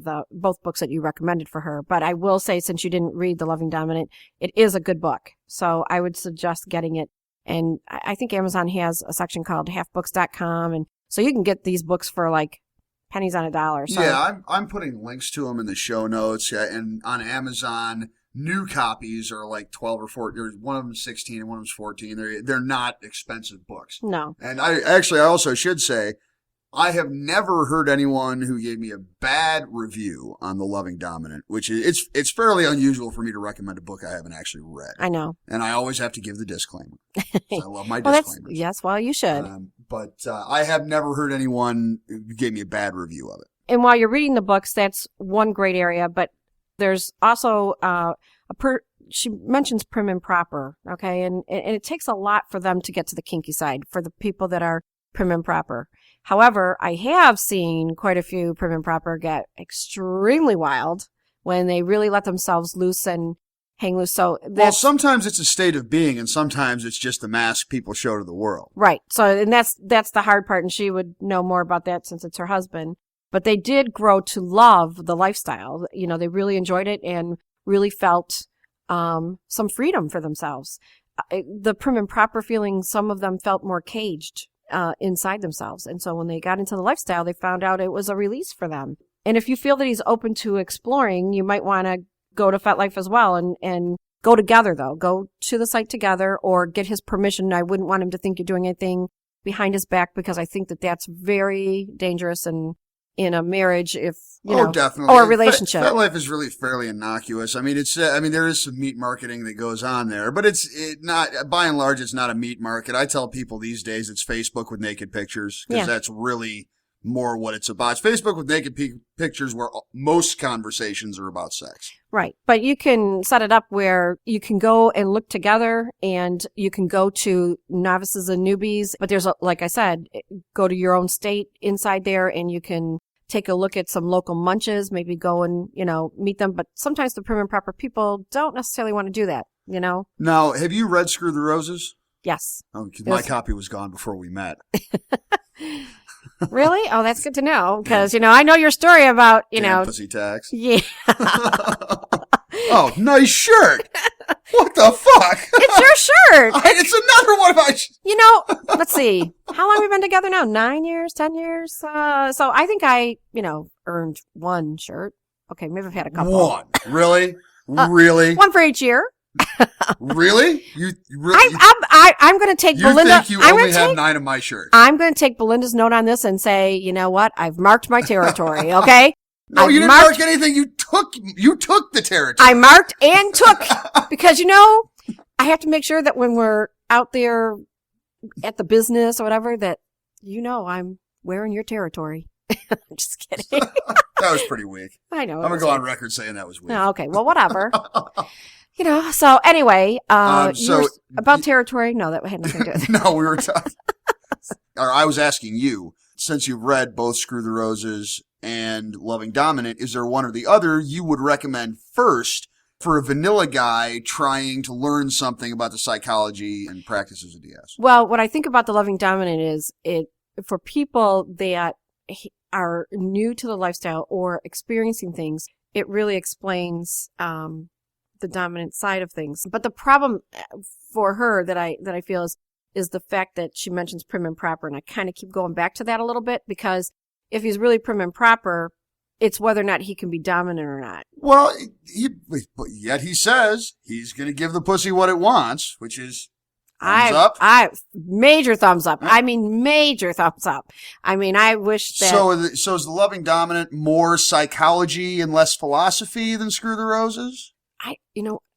books that you recommended for her. But I will say, since you didn't read The Loving Dominant, it is a good book. So I would suggest getting it. And I think Amazon has a section called halfbooks.com. And so you can get these books for like pennies on a dollar. So. Yeah, I'm putting links to them in the show notes. Yeah, and on Amazon, new copies are like 12 or 14. One of them is 16 and one of them is 14. They're not expensive books. No. And I also should say, I have never heard anyone who gave me a bad review on The Loving Dominant, which is, it's fairly unusual for me to recommend a book I haven't actually read. I know. And I always have to give the disclaimer. I love my disclaimers. Yes, well, you should. But I have never heard anyone who gave me a bad review of it. And while you're reading the books, that's one great area, but there's also she mentions prim and proper, okay? And it takes a lot for them to get to the kinky side, for the people that are prim and proper. However, I have seen quite a few prim and proper get extremely wild when they really let themselves loose and hang loose. So well, sometimes it's a state of being, and sometimes it's just the mask people show to the world. Right. So, and that's the hard part, and she would know more about that since it's her husband. But they did grow to love the lifestyle. You know, they really enjoyed it and really felt some freedom for themselves. The prim and proper feeling, some of them felt more caged inside themselves. And so when they got into the lifestyle, they found out it was a release for them. And if you feel that he's open to exploring, you might want to go to FetLife as well and go together, though. Go to the site together or get his permission. I wouldn't want him to think you're doing anything behind his back, because I think that that's very dangerous and in a marriage, if you know, definitely, or a relationship. FetLife is really fairly innocuous. I mean, there is some meat marketing that goes on there, but it's not, by and large, it's not a meat market. I tell people these days it's Facebook with naked pictures, because that's really more what it's about. It's Facebook with naked pictures where most conversations are about sex. Right. But you can set it up where you can go and look together, and you can go to novices and newbies. But there's, like I said, go to your own state inside there, and you can take a look at some local munches, maybe go and, you know, meet them. But sometimes the prim and proper people don't necessarily want to do that, you know? Now, have you read Screw the Roses? Yes. Oh, my copy was gone before we met. Really? Oh, that's good to know, because, you know, I know your story about, you know. Pussy tax. Yeah. Oh, nice shirt. What the fuck? It's your shirt. It's another one of my... You know, let's see. How long have we been together now? 9 years? 10 years? So I think I, you know, earned one shirt. Okay, maybe I've had a couple. One? Really? Really? One for each year. Really? You really? I'm going to take Belinda. You think you only have 9 of my shirts? I'm going to take Belinda's note on this and say, you know what? I've marked my territory. Okay. No, you didn't mark anything. You took the territory. I marked and took, because, you know, I have to make sure that when we're out there at the business or whatever, that, you know, I'm wearing your territory. I'm just kidding. That was pretty weak. I know. I'm going to go on record saying that was weak. Oh, okay. Well, whatever. You know, so anyway, about territory, no, that had nothing to do with it. No, we were talking, or I was asking you, since you've read both Screw the Roses and Loving Dominant, is there one or the other you would recommend first for a vanilla guy trying to learn something about the psychology and practices of DS? Well, what I think about the Loving Dominant is for people that are new to the lifestyle or experiencing things, it really explains the dominant side of things. But the problem for her that I feel is the fact that she mentions prim and proper, and I kind of keep going back to that a little bit, because if he's really prim and proper, it's whether or not he can be dominant or not. Well, yet he says he's going to give the pussy what it wants, which is thumbs up. Major thumbs up. I mean, major thumbs up. I mean, I wish that. So is the Loving Dominant more psychology and less philosophy than Screw the Roses?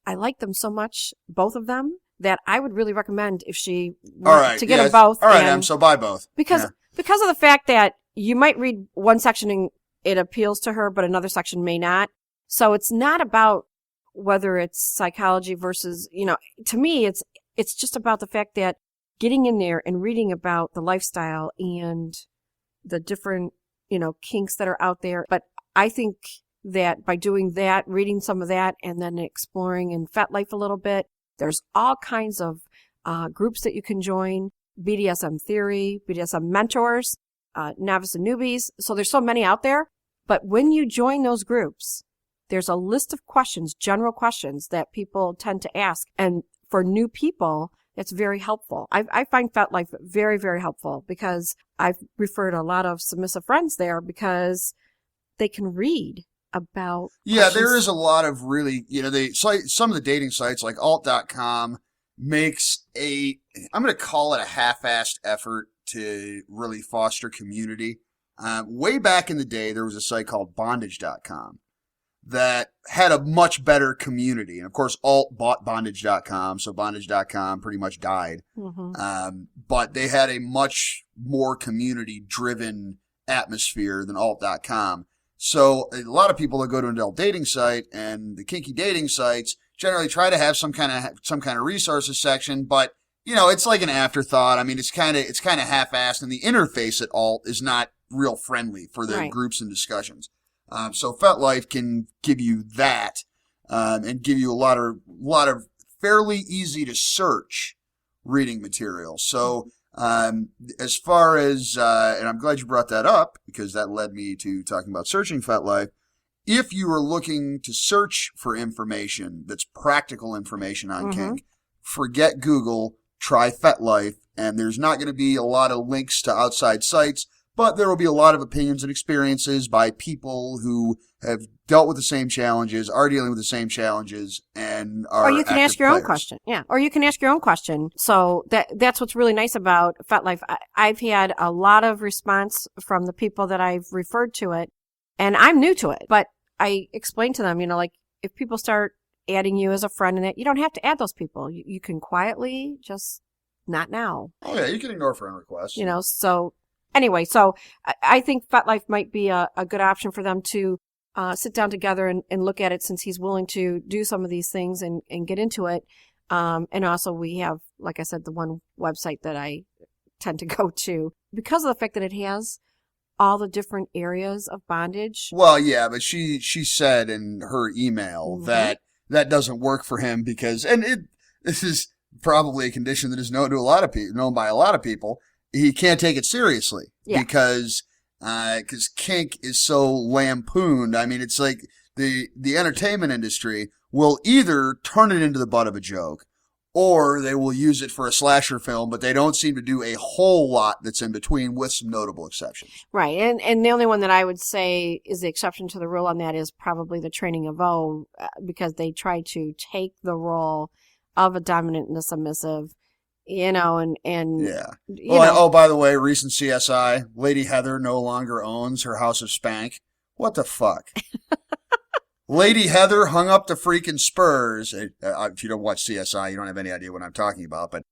I like them so much, both of them, that I would really recommend if she to get them both. All right, so buy both. Because of the fact that you might read one section and it appeals to her, but another section may not. So it's not about whether it's psychology versus, you know, to me, it's just about the fact that getting in there and reading about the lifestyle and the different, you know, kinks that are out there. But I think that by doing that, reading some of that, and then exploring in FetLife a little bit, there's all kinds of groups that you can join, BDSM Theory, BDSM Mentors, Novice and Newbies. So there's so many out there. But when you join those groups, there's a list of questions, general questions that people tend to ask. And for new people, it's very helpful. I find FetLife very, very helpful, because I've referred a lot of submissive friends there because they can read about Yeah, questions? there is a lot of really, some of the dating sites like alt.com makes I'm going to call it a half-assed effort to really foster community. Way back in the day, there was a site called bondage.com that had a much better community. And of course, alt bought bondage.com, so bondage.com pretty much died. Mm-hmm. But they had a much more community-driven atmosphere than alt.com. So a lot of people that go to an adult dating site and the kinky dating sites generally try to have some kind of resources section, but it's like an afterthought. I mean, it's kind of half-assed, and the interface at alt is not real friendly for the groups and discussions. So FetLife can give you that, and give you a lot of fairly easy to search reading material. So, as far as, and I'm glad you brought that up because that led me to talking about searching FetLife. If you are looking to search for information that's practical information on kink, forget Google, try FetLife, and there's not going to be a lot of links to outside sites, but there will be a lot of opinions and experiences by people who have dealt with the same challenges, are dealing with the same challenges, and are Or you can ask your players. own question. Yeah. Or you can ask your own question. So that's what's really nice about FetLife. I've had a lot of response from the people that I've referred to it, and I'm new to it, but I explained to them, like if people start adding you as a friend in it, you don't have to add those people. You can quietly just not now. Oh yeah, you can ignore friend requests. So anyway, so I think FetLife might be a good option for them to sit down together and look at it, since he's willing to do some of these things and get into it. And also we have, like I said, the one website that I tend to go to because of the fact that it has all the different areas of bondage. Well, yeah, but she said in her email that doesn't work for him because, this is probably a condition that is known by a lot of people. He can't take it seriously because kink is so lampooned. I mean, it's like the entertainment industry will either turn it into the butt of a joke, or they will use it for a slasher film, but they don't seem to do a whole lot that's in between, with some notable exceptions. Right. And the only one that I would say is the exception to the rule on that is probably the Training of O, because they try to take the role of a dominant and a submissive, and yeah. Oh, by the way, recent CSI, Lady Heather no longer owns her house of spank. What the fuck? Lady Heather hung up the freaking spurs. If you don't watch CSI, you don't have any idea what I'm talking about. But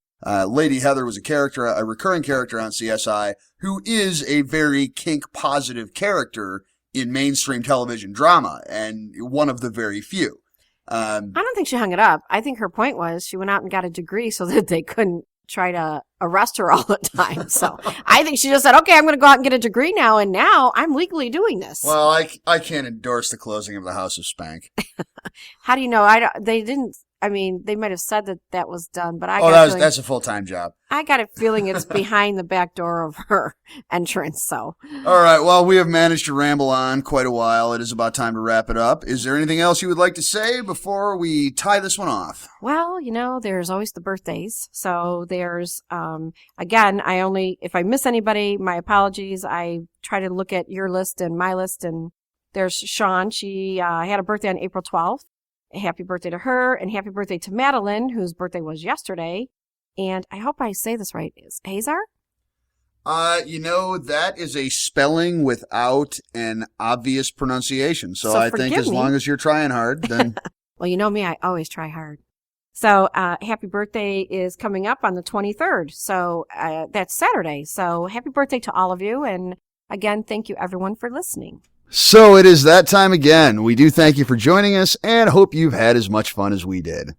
Lady Heather was a recurring character on CSI, who is a very kink-positive character in mainstream television drama, and one of the very few. I don't think she hung it up. I think her point was she went out and got a degree so that they couldn't try to arrest her all the time. So I think she just said, okay, I'm going to go out and get a degree now, and now I'm legally doing this. Well, I can't endorse the closing of the House of Spank. How do you know? They didn't. I mean, they might have said that was done, but that's a full-time job. I got a feeling it's behind the back door of her entrance. So, all right. Well, we have managed to ramble on quite a while. It is about time to wrap it up. Is there anything else you would like to say before we tie this one off? Well, there's always the birthdays. So there's, again, if I miss anybody, my apologies. I try to look at your list and my list, and there's Sean. She had a birthday on April 12th. Happy birthday to her, and happy birthday to Madeline, whose birthday was yesterday. And I hope I say this right. Is Hazar? That is a spelling without an obvious pronunciation. So I think as long as you're trying hard, then. Well, you know me, I always try hard. So, happy birthday is coming up on the 23rd. So, that's Saturday. So, happy birthday to all of you. And again, thank you everyone for listening. So it is that time again. We do thank you for joining us and hope you've had as much fun as we did.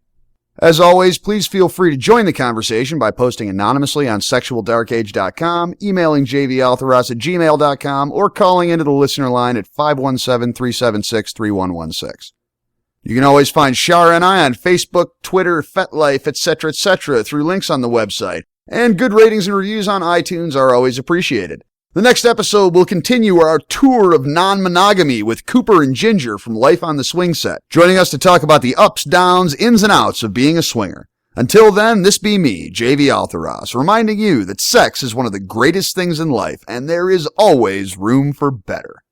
As always, please feel free to join the conversation by posting anonymously on sexualdarkage.com, emailing jvaltheras@gmail.com, or calling into the listener line at 517-376-3116. You can always find Shara and I on Facebook, Twitter, FetLife, etc., through links on the website. And good ratings and reviews on iTunes are always appreciated. The next episode will continue our tour of non-monogamy with Cooper and Ginger from Life on the Swing Set, joining us to talk about the ups, downs, ins, and outs of being a swinger. Until then, this be me, J.V. Altheras, reminding you that sex is one of the greatest things in life, and there is always room for better.